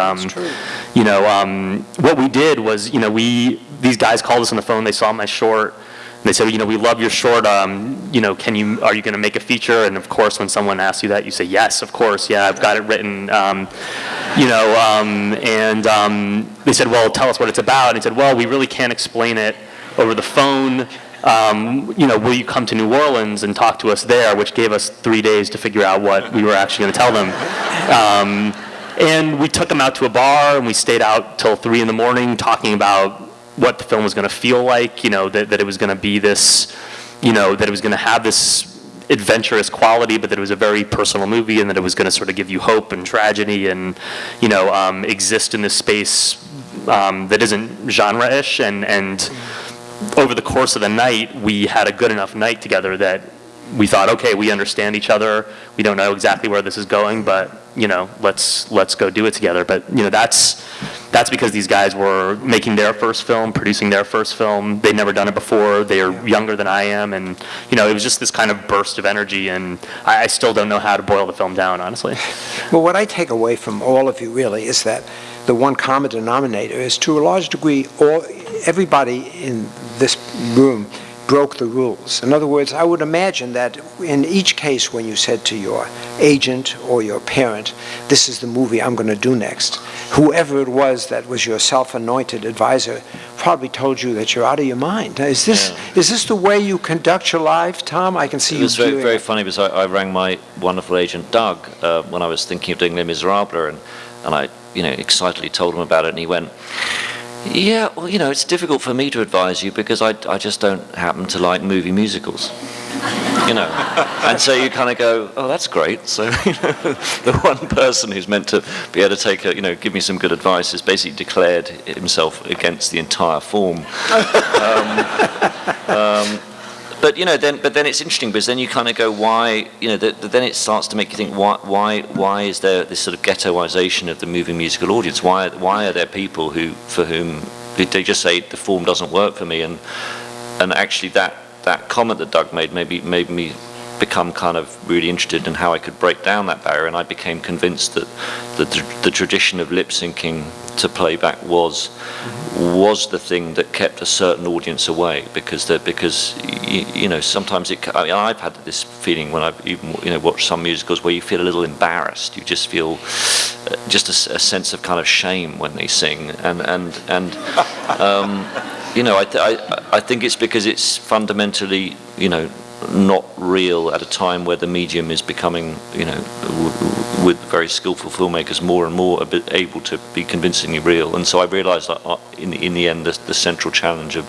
what we did was, these guys called us on the phone. They saw my short. And they said, we love your short. Are you going to make a feature? And of course, when someone asks you that, you say, yes, of course, yeah, I've got it written. They said, well, tell us what it's about. And I said, well, we really can't explain it over the phone. Will you come to New Orleans and talk to us there? Which gave us 3 days to figure out what we were actually going to tell them. And we took them out to a bar, and we stayed out till 3 a.m. talking about what the film was going to feel like, that it was going to be this, that it was going to have this adventurous quality, but that it was a very personal movie, and that it was going to sort of give you hope and tragedy and, exist in this space that isn't genre-ish. And over the course of the night, we had a good enough night together that we thought, okay, we understand each other. We don't know exactly where this is going, but let's go do it together. But that's because these guys were making their first film, producing their first film. They'd never done it before. They are younger than I am, and it was just this kind of burst of energy. And I still don't know how to boil the film down, honestly. Well, what I take away from all of you really is that the one common denominator is, to a large degree, everybody in this room broke the rules. In other words, I would imagine that in each case when you said to your agent or your parent, this is the movie I'm going to do next, whoever it was that was your self-anointed advisor probably told you that you're out of your mind. Is this the way you conduct your life, Tom? I can see you It was very, very funny, because I rang my wonderful agent, Doug, when I was thinking of doing Les Misérables, and I excitedly told him about it, and he went, yeah, well, it's difficult for me to advise you because I just don't happen to like movie musicals, And so you kind of go, oh, that's great. So, the one person who's meant to be able to give me some good advice has basically declared himself against the entire form. But then it's interesting, because then you kind of go, why? Then it starts to make you think, why is there this sort of ghettoization of the movie musical audience? Why are there people for whom they just say the form doesn't work for me? And actually that comment that Doug made me become kind of really interested in how I could break down that barrier, and I became convinced that the tradition of lip syncing to playback was the thing that kept a certain audience away, because you know, sometimes I've had this feeling when I've even watched some musicals where you feel a little embarrassed. You just feel just a sense of kind of shame when they sing, and you know, I think it's because it's fundamentally, you know, not real at a time where the medium is becoming, you know, with very skillful filmmakers more and more able to be convincingly real. And so I realized that in the end, the central challenge of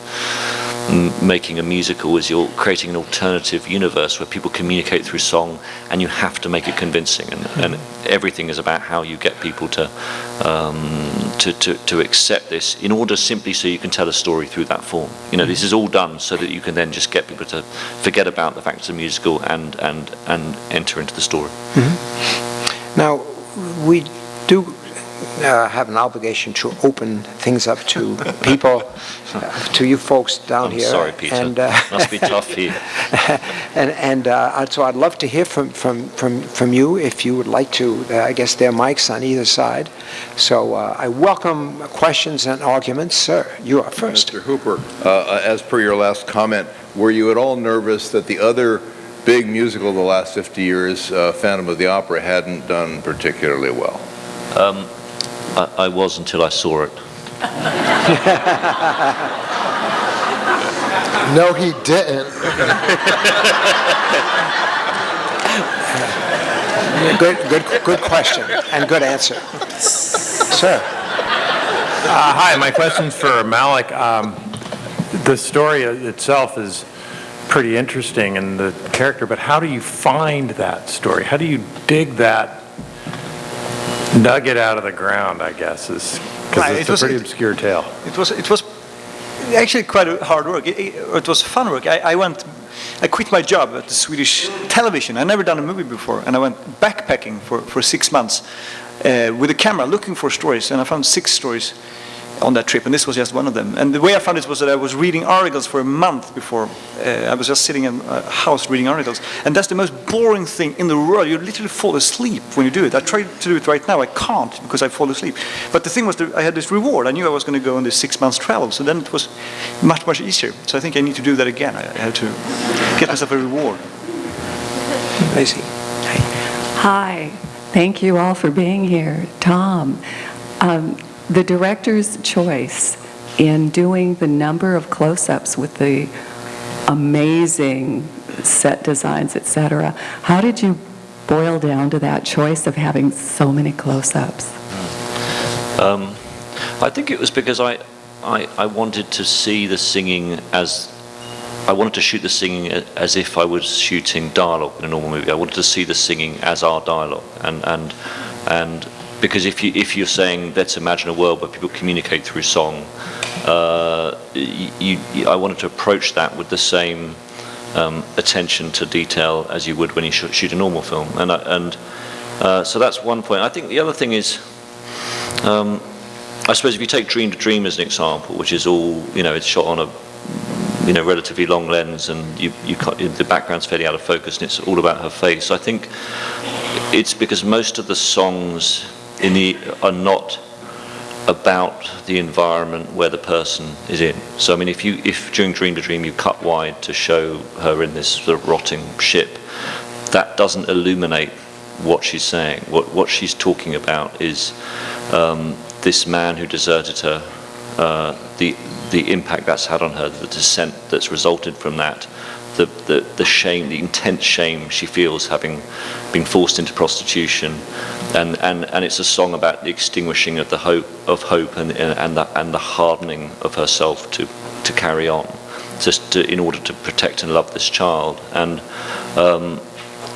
making a musical is you're creating an alternative universe where people communicate through song, and you have to make it convincing, and everything is about how you get people to accept this in order simply so you can tell a story through that form. You know, this is all done so that you can then just get people to forget about the fact it's a musical and enter into the story. Now, we do have an obligation to open things up to people, to you folks down here. I'm sorry, Peter. And, must be tough here. So I'd love to hear from you if you would like to. I guess there are mics on either side. So I welcome questions and arguments. Sir, you are first. Mr. Hooper, as per your last comment, were you at all nervous that the other big musical of the last 50 years, Phantom of the Opera, hadn't done particularly well? I was until I saw it. No, he didn't. Good question and good answer. Sir. Hi, my question's for Malik. The story itself is pretty interesting in the character, but how do you find that story? How do you dig that nugget out of the ground, I guess, is because it's a pretty obscure tale. It was actually quite a hard work. It was fun work. I quit my job at the Swedish television. I'd never done a movie before, and I went backpacking for 6 months with a camera looking for stories, and I found 6 stories on that trip, and this was just one of them. And the way I found it was that I was reading articles for a month before. I was just sitting in a house reading articles, and that's the most boring thing in the world. You literally fall asleep when you do it. I try to do it right now. I can't because I fall asleep. But the thing was that I had this reward. I knew I was going to go on this 6 months travel, so then it was much easier. So I think I need to do that again. I had to get myself a reward. Lacey. Hi. Thank you all for being here. Tom, the director's choice in doing the number of close-ups with the amazing set designs, etc., how did you boil down to that choice of having so many close-ups? I think it was because I wanted to see the singing as I wanted to shoot the singing as if I was shooting dialogue in a normal movie. I wanted to see the singing as our dialogue, and because if you're saying let's imagine a world where people communicate through song, I wanted to approach that with the same attention to detail as you would when you shoot a normal film, and so that's one point. I think the other thing is, I suppose if you take Dream to Dream as an example, which is all, it's shot on a relatively long lens, and the background's fairly out of focus, and it's all about her face. I think it's because most of the songs are not about the environment where the person is in. So I mean, if during Dream to Dream you cut wide to show her in this sort of rotting ship, that doesn't illuminate what she's saying. What she's talking about is this man who deserted her, the impact that's had on her, the descent that's resulted from that, the shame, the intense shame she feels having been forced into prostitution, and it's a song about the extinguishing of the hope and the hardening of herself to carry on, just in order to protect and love this child. And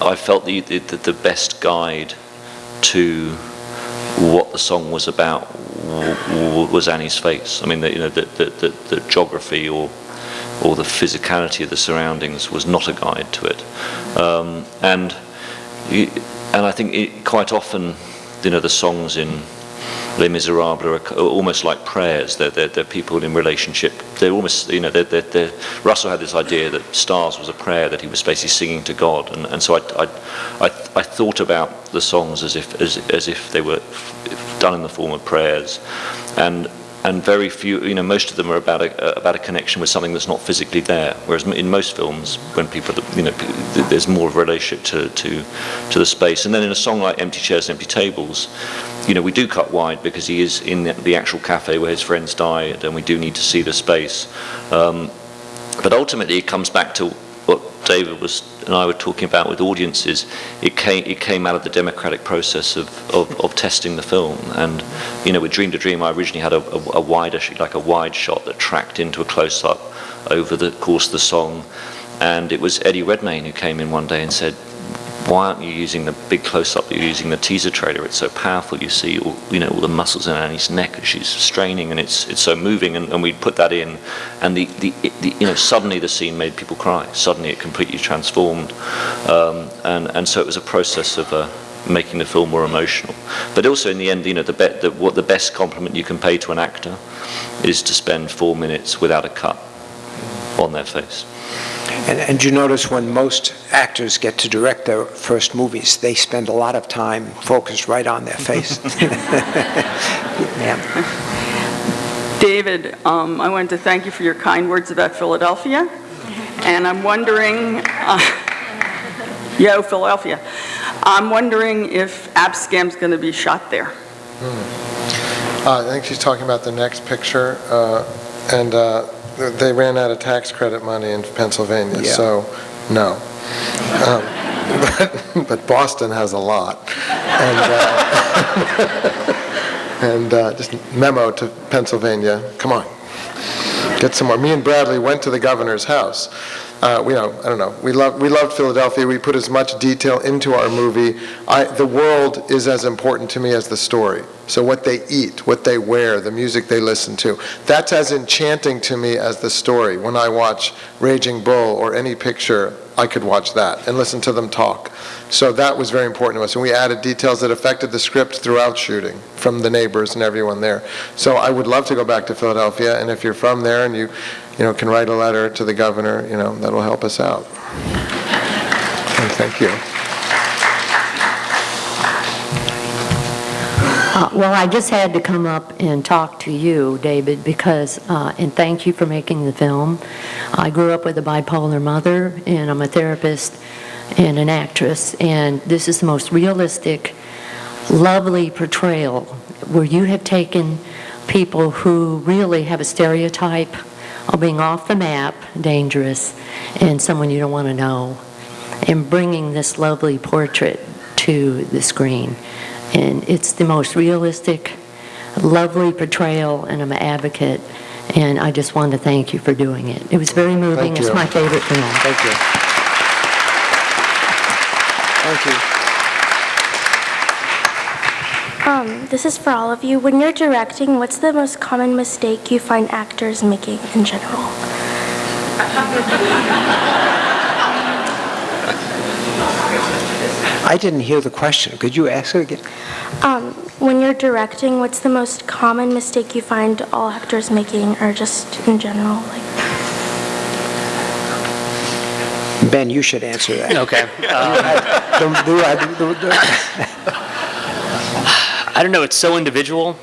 I felt the best guide to what the song was about was Annie's face. I mean, the geography or the physicality of the surroundings was not a guide to it. And I think quite often, the songs in Les Misérables are almost like prayers. They're people in relationship. They're almost, Russell had this idea that Stars was a prayer that he was basically singing to God, and so I thought about the songs as if they were done in the form of prayers, and very few, most of them are about a connection with something that's not physically there. Whereas in most films, when people, there's more of a relationship to the space. And then in a song like Empty Chairs, Empty Tables, we do cut wide because he is in the actual cafe where his friends died, and we do need to see the space. But ultimately, it comes back to what David and I were talking about with audiences. It came out of the democratic process of testing the film. And with Dream to Dream, I originally had a wide shot that tracked into a close-up over the course of the song. And it was Eddie Redmayne who came in one day and said, "Why aren't you using the big close-up? You're using the teaser trailer. It's so powerful. You see all the muscles in Annie's neck as she's straining, and it's so moving." And we put that in, and suddenly the scene made people cry. Suddenly it completely transformed, and so it was a process of making the film more emotional. But also in the end, what the best compliment you can pay to an actor is to spend 4 minutes without a cut on their face. And you notice when most actors get to direct their first movies, they spend a lot of time focused right on their face. Yeah. David, I wanted to thank you for your kind words about Philadelphia. And I'm wondering, yo, Philadelphia. I'm wondering if Abscam's going to be shot there. I think she's talking about the next picture, and they ran out of tax credit money in Pennsylvania, so no. But Boston has a lot. And just memo to Pennsylvania, come on, get some more. Me and Bradley went to the governor's house. I don't know. We loved Philadelphia. We put as much detail into our movie. The world is as important to me as the story. So what they eat, what they wear, the music they listen to, that's as enchanting to me as the story. When I watch Raging Bull or any picture, I could watch that and listen to them talk. So that was very important to us. And we added details that affected the script throughout shooting, from the neighbors and everyone there. So I would love to go back to Philadelphia, and if you're from there and you can write a letter to the governor, that'll help us out. And thank you. Well, I just had to come up and talk to you, David, because, and thank you for making the film. I grew up with a bipolar mother, and I'm a therapist and an actress, and this is the most realistic, lovely portrayal where you have taken people who really have a stereotype of being off the map, dangerous, and someone you don't want to know, and bringing this lovely portrait to the screen. And it's the most realistic, lovely portrayal, and I'm an advocate, and I just wanted to thank you for doing it. It was very moving. It's my favorite film. Thank you. Thank you. This is for all of you. When you're directing, what's the most common mistake you find actors making in general? I didn't hear the question. Could you ask it again? When you're directing, what's the most common mistake you find all actors making, or just in general? Ben, you should answer that. Okay. I don't know. It's so individual,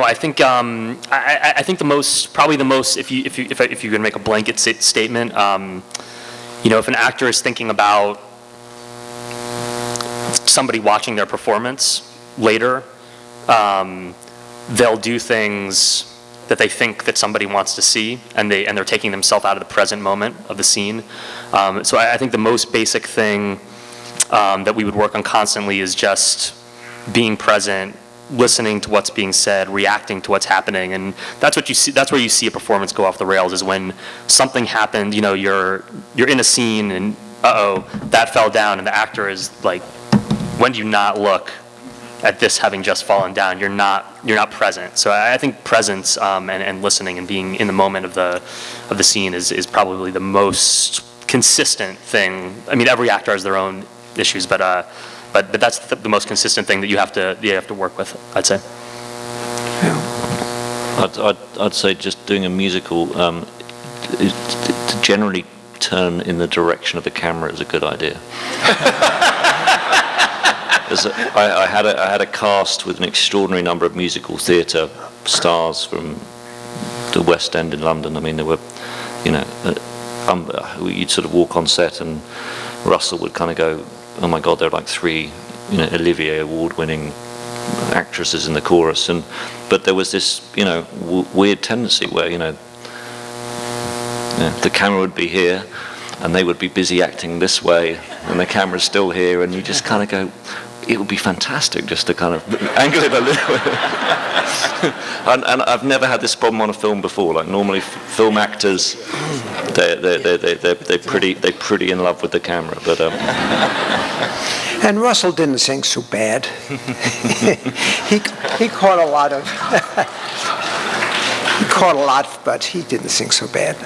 I think I think probably the most, if you're gonna make a blanket statement, if an actor is thinking about somebody watching their performance later, they'll do things that they think that somebody wants to see, and they're taking themselves out of the present moment of the scene. So I think the most basic thing that we would work on constantly is just being present, listening to what's being said, reacting to what's happening, and that's what you see. That's where you see a performance go off the rails, is when something happened. You're in a scene, and that fell down, and the actor is like, when do you not look at this having just fallen down? You're not present. So I think presence and listening and being in the moment of the scene is probably the most consistent thing. I mean, every actor has their own issues, but that's the most consistent thing that you have to work with, I'd say. I'd say just doing a musical, to generally turn in the direction of the camera is a good idea. I had a cast with an extraordinary number of musical theatre stars from the West End in London. I mean, there were, you'd sort of walk on set and Russell would kind of go, oh my God, there are like 3, Olivier Award-winning actresses in the chorus, but there was this, weird tendency where, the camera would be here, and they would be busy acting this way, and the camera's still here, and you just kind of go, it would be fantastic just to kind of angle it a little bit. and I've never had this problem on a film before. Like normally, film actors, they're pretty in love with the camera, but. And Russell didn't sing so bad. he caught a lot of. He caught a lot, but he didn't sing so bad.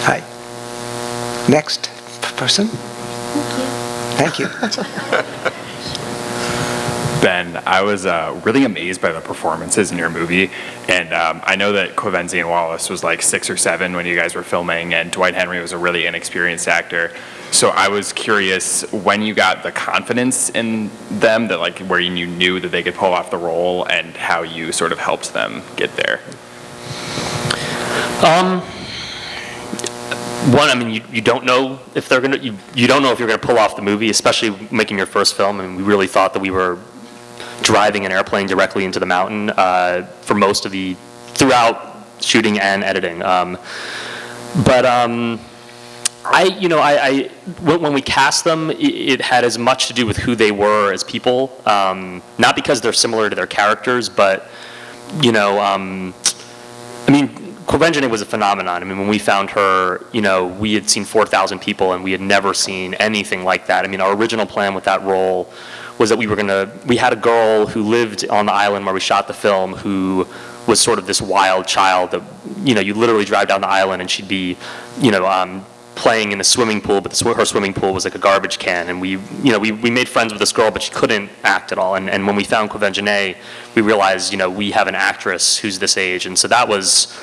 Hi. Next person. Thank you. Ben, I was really amazed by the performances in your movie, and I know that Quincy Wallace was like 6 or 7 when you guys were filming, and Dwight Henry was a really inexperienced actor. So I was curious when you got the confidence in them that like where you knew that they could pull off the role, and how you sort of helped them get there. One, I mean, you don't know if they're gonna you don't know if you're gonna pull off the movie, especially making your first film. I mean, we really thought that we were driving an airplane directly into the mountain for most of throughout shooting and editing. When we cast them, it had as much to do with who they were as people, not because they're similar to their characters, but Quincy was a phenomenon. I mean, when we found her, we had seen 4,000 people and we had never seen anything like that. I mean, our original plan with that role was that we had a girl who lived on the island where we shot the film who was sort of this wild child that, you literally drive down the island and she'd be, playing in a swimming pool, but her swimming pool was like a garbage can, and we made friends with this girl, but she couldn't act at all. And when we found Quincy, we realized, we have an actress who's this age, and so that was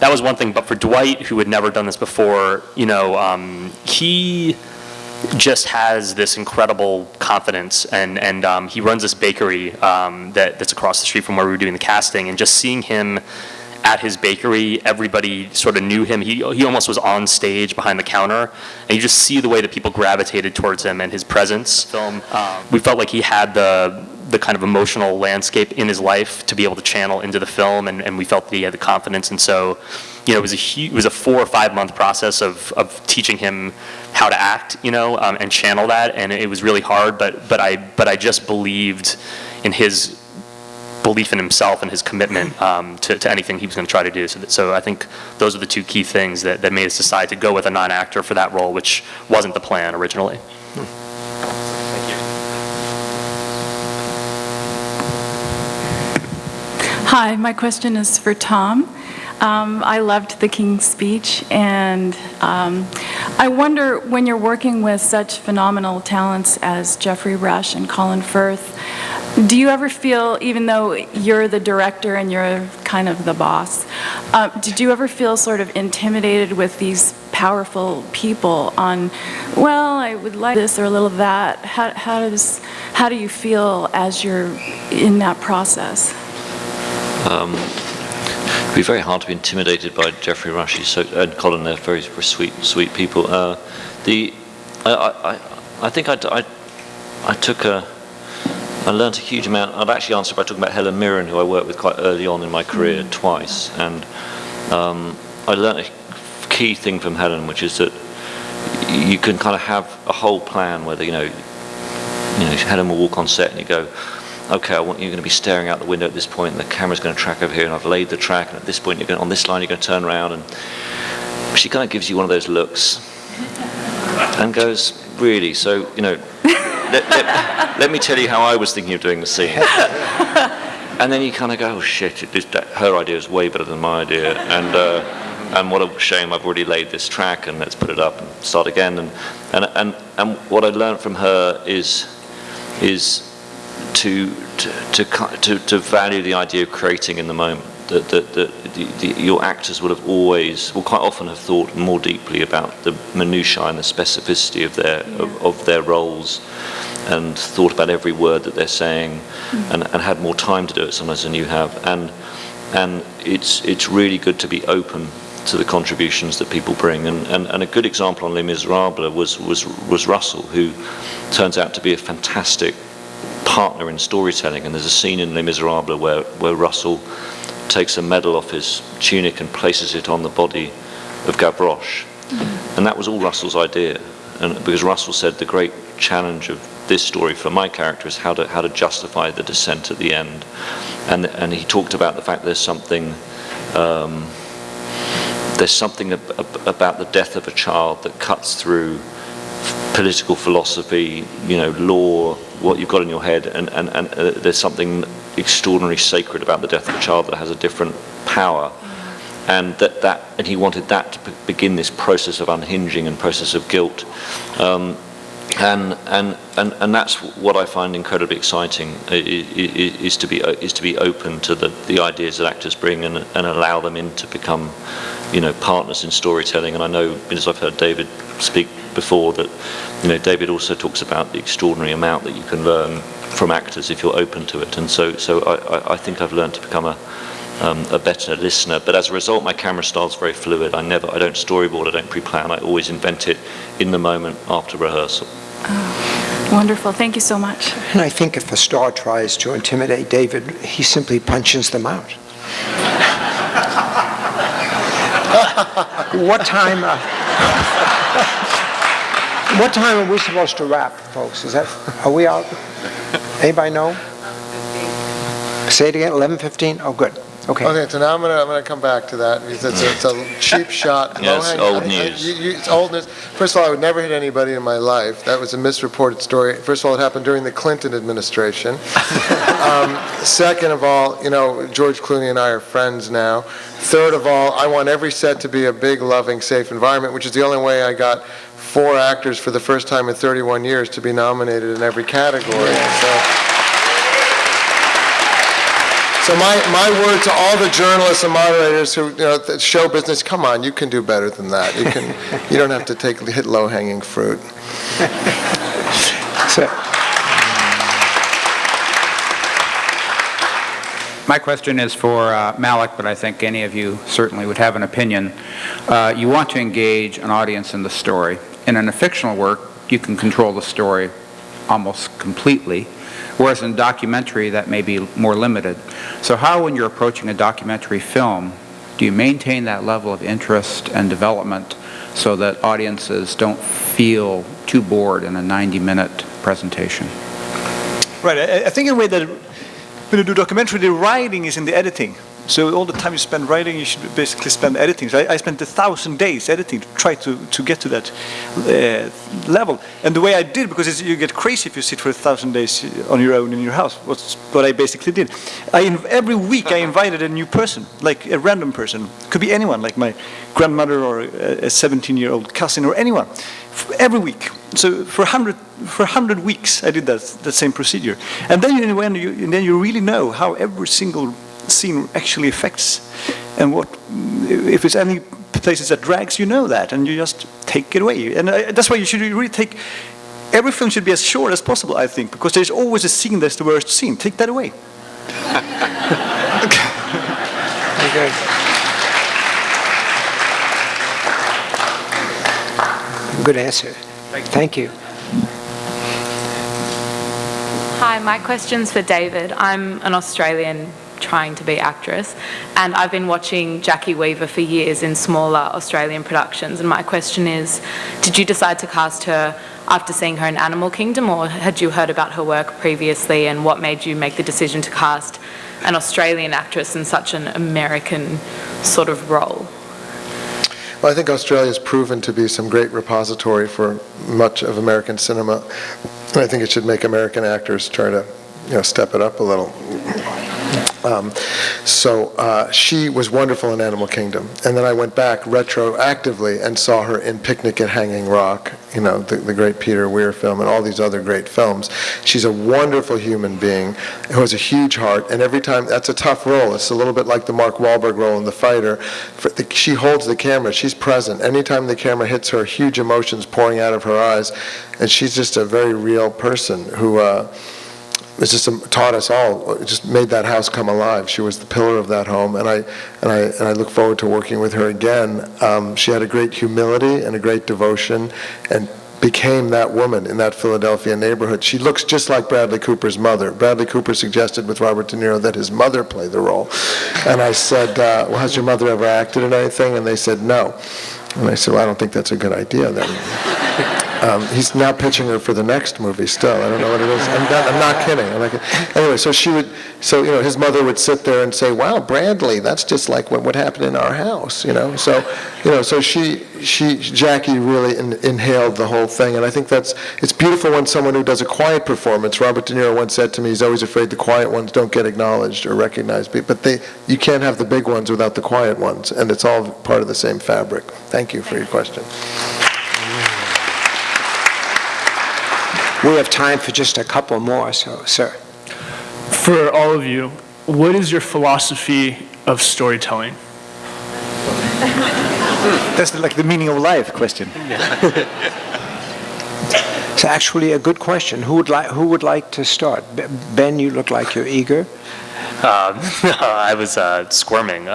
one thing. But for Dwight, who had never done this before, he just has this incredible confidence, and he runs this bakery that's across the street from where we were doing the casting, and just seeing him at his bakery, everybody sort of knew him. He almost was on stage behind the counter, and you just see the way that people gravitated towards him and his presence. We felt like he had the kind of emotional landscape in his life to be able to channel into the film, and we felt that he had the confidence. And so, it was a 4 or 5 month process of teaching him how to act, and channel that, and it was really hard. But I just believed in his belief in himself and his commitment to anything he was going to try to do. So I think those are the 2 key things that made us decide to go with a non-actor for that role, which wasn't the plan originally. Thank you. Hi, my question is for Tom. I loved the King's Speech, and I wonder, when you're working with such phenomenal talents as Geoffrey Rush and Colin Firth, do you ever feel, even though you're the director and you're kind of the boss, did you ever feel sort of intimidated with these powerful people on, well, I would like this or a little of that? How do you feel as you're in that process? It'd be very hard to be intimidated by Geoffrey Rush and Colin. They're very sweet people. I think I learned a huge amount. I'd actually answer by talking about Helen Mirren, who I worked with quite early on in my career twice, and I learned a key thing from Helen, which is that you can kind of have a whole plan where Helen will walk on set and you go, okay, you're going to be staring out the window at this point, and the camera's going to track over here, and I've laid the track, and at this point, on this line, you're going to turn around, and she kind of gives you one of those looks and goes, really? So, let me tell you how I was thinking of doing the scene. And then you kind of go, oh shit, her idea is way better than my idea, and what a shame I've already laid this track, and let's put it up and start again. And what I learned from her is to value the idea of creating in the moment. Your actors will quite often have thought more deeply about the minutiae and the specificity of their roles, and thought about every word that they're saying, and had more time to do it sometimes than you have. And it's really good to be open to the contributions that people bring. And a good example on Les Misérables was Russell, who turns out to be a fantastic partner in storytelling. And there's a scene in Les Misérables where Russell takes a medal off his tunic and places it on the body of Gavroche. And that was all Russell's idea. And because Russell said the great challenge of this story for my character is how to justify the descent at the end. And he talked about the fact there's something about the death of a child that cuts through political philosophy, law, what you've got in your head, and there's something extraordinarily sacred about the death of a child that has a different power. And and he wanted that to begin this process of unhinging and process of guilt. And that's what I find incredibly exciting, is to be open to the ideas that actors bring, and allow them in to become, partners in storytelling. And I know, as I've heard David speak before, that David also talks about the extraordinary amount that you can learn from actors if you're open to it. And so I think I've learned to become a better listener. But as a result, my camera style is very fluid. I don't storyboard, I don't pre-plan. I always invent it in the moment after rehearsal. Oh, wonderful. Thank you so much. And I think if a star tries to intimidate David, he simply punches them out. What time are we supposed to wrap, folks? Are we out? Anybody know? Say it again, 11:15? Oh, good. Okay. Okay, so now I'm gonna come back to that, because it's a cheap shot. Yes, old news. It's old news. First of all, I would never hit anybody in my life. That was a misreported story. First of all, it happened during the Clinton administration. Second of all, George Clooney and I are friends now. Third of all, I want every set to be a big, loving, safe environment, which is the only way I got 4 actors for the first time in 31 years to be nominated in every category. So my word to all the journalists and moderators who, show business, come on, you can do better than that. You don't have to hit low-hanging fruit. My question is for Malik, but I think any of you certainly would have an opinion. You want to engage an audience in the story. In a fictional work, you can control the story almost completely, whereas in documentary, that may be more limited. So how, when you're approaching a documentary film, do you maintain that level of interest and development so that audiences don't feel too bored in a 90-minute presentation? Right. I think in a way that when you do documentary, the writing is in the editing. So all the time you spend writing, you should basically spend editing. So I spent 1,000 days editing to try to get to that level. And the way I did, because you get crazy if you sit for 1,000 days on your own in your house, was what I basically did. Every week I invited a new person, like a random person. Could be anyone, like my grandmother or a 17-year-old cousin or anyone. Every week. So for 100 weeks I did that same procedure. And then you really know how every single scene actually affects, and if there's any places that drags, that, and you just take it away. And that's why you should really take, every film should be as short as possible, I think, because there's always a scene that's the worst scene. Take that away. Okay. Good answer. Thank you. Hi, my question's for David. I'm an Australian trying to be actress, and I've been watching Jackie Weaver for years in smaller Australian productions, and my question is, did you decide to cast her after seeing her in Animal Kingdom, or had you heard about her work previously, and what made you make the decision to cast an Australian actress in such an American sort of role? Well, I think Australia's proven to be some great repository for much of American cinema, and I think it should make American actors try to step it up a little. So she was wonderful in Animal Kingdom. And then I went back retroactively and saw her in Picnic at Hanging Rock, the great Peter Weir film, and all these other great films. She's a wonderful human being who has a huge heart, and every time, that's a tough role. It's a little bit like the Mark Wahlberg role in The Fighter. She holds the camera, she's present. Anytime the camera hits her, huge emotions pouring out of her eyes, and she's just a very real person who it's just taught us all, just made that house come alive. She was the pillar of that home, and I look forward to working with her again. She had a great humility and a great devotion, and became that woman in that Philadelphia neighborhood. She looks just like Bradley Cooper's mother. Bradley Cooper suggested with Robert De Niro that his mother play the role, and I said, well, has your mother ever acted in anything? And they said no. And I said, well, I don't think that's a good idea then. He's now pitching her for the next movie still. I don't know what it is. I'm not kidding. Anyway, so his mother would sit there and say, wow, Bradley, that's just like what would happen in our house, So Jackie really inhaled the whole thing. And I think it's beautiful when someone who does a quiet performance. Robert De Niro once said to me, he's always afraid the quiet ones don't get acknowledged or recognized. But you can't have the big ones without the quiet ones. And it's all part of the same fabric. Thank you for your question. We have time for just a couple more, so, sir. For all of you, what is your philosophy of storytelling? That's like the meaning of life question. It's actually a good question. Who would like to start? Ben, you look like you're eager. I was squirming.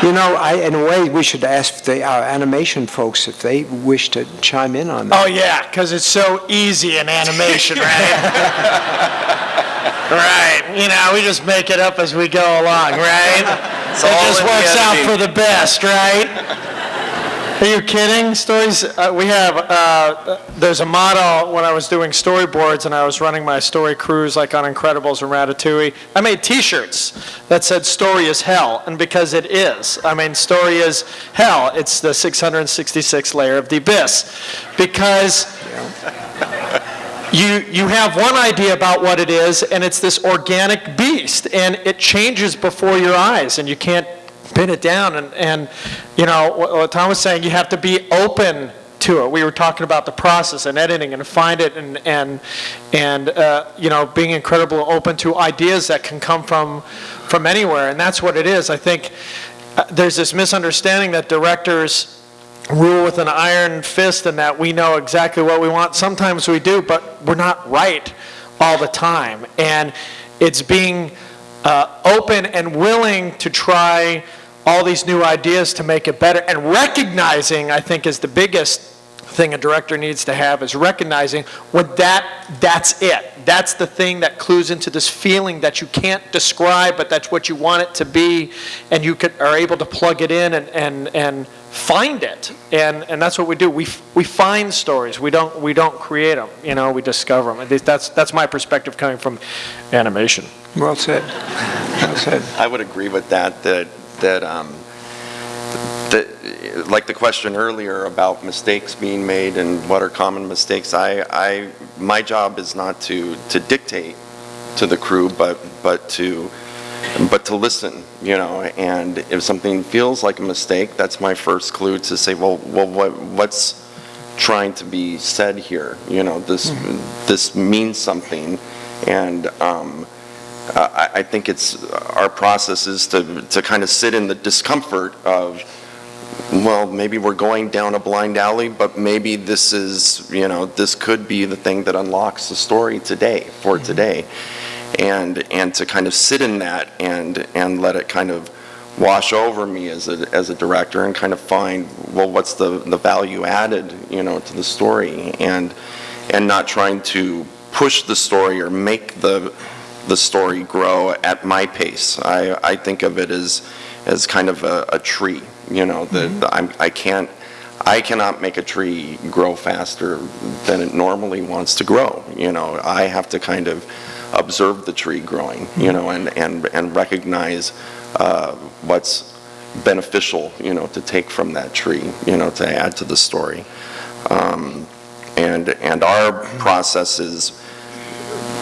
In a way, we should ask our animation folks if they wish to chime in on that. Oh, yeah, because it's so easy in animation, right? Right. We just make it up as we go along, right? It just works out for the best, right? Are you kidding? Stories, there's a motto when I was doing storyboards and I was running my story crews like on Incredibles or Ratatouille. I made t-shirts that said story is hell, and because it is. Story is hell. It's the 666th layer of the abyss. Because you have one idea about what it is, and it's this organic beast, and it changes before your eyes, and you can't pin it down. And what Tom was saying, you have to be open to it. We were talking about the process and editing and find it and being incredibly open to ideas that can come from anywhere, and that's what it is. I think there's this misunderstanding that directors rule with an iron fist and that we know exactly what we want. Sometimes we do, but we're not right all the time. And it's being open and willing to try all these new ideas to make it better, and recognizing, I think, is the biggest thing a director needs to have, is recognizing when that's it. That's the thing that clues into this feeling that you can't describe, but that's what you want it to be, and you are able to plug it in and find it. And that's what we do. We find stories. We don't create them. We discover them. That's my perspective coming from animation. Well said. Well said. I would agree with that like the question earlier about mistakes being made and what are common mistakes. My job is not to dictate to the crew, but to listen, and if something feels like a mistake, that's my first clue to say, well, what's trying to be said here? This means something, and I think our process is to kind of sit in the discomfort of, well, maybe we're going down a blind alley, but maybe this could be the thing that unlocks the story today, and to kind of sit in that and let it kind of wash over me as a director and kind of find, well, what's the value added, to the story, and not trying to push the story or make the story grow at my pace. I think of it as kind of a tree, that I cannot make a tree grow faster than it normally wants to grow. I have to kind of observe the tree growing, and recognize what's beneficial, to take from that tree, to add to the story. And our process is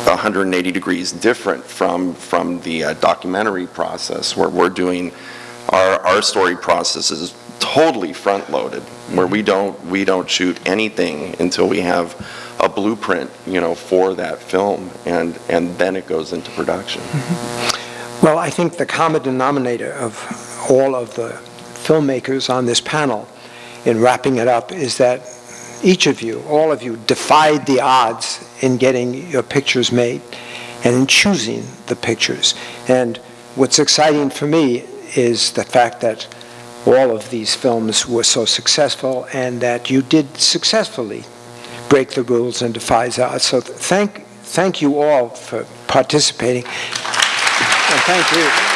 180 degrees different from the documentary process, where we're doing our story process is totally front-loaded, where we don't shoot anything until we have a blueprint, for that film, and then it goes into production. Well, I think the common denominator of all of the filmmakers on this panel, in wrapping it up, is that each of you, all of you, defied the odds in getting your pictures made and in choosing the pictures. And what's exciting for me is the fact that all of these films were so successful and that you did successfully break the rules and defy the odds. So thank you all for participating. And thank you.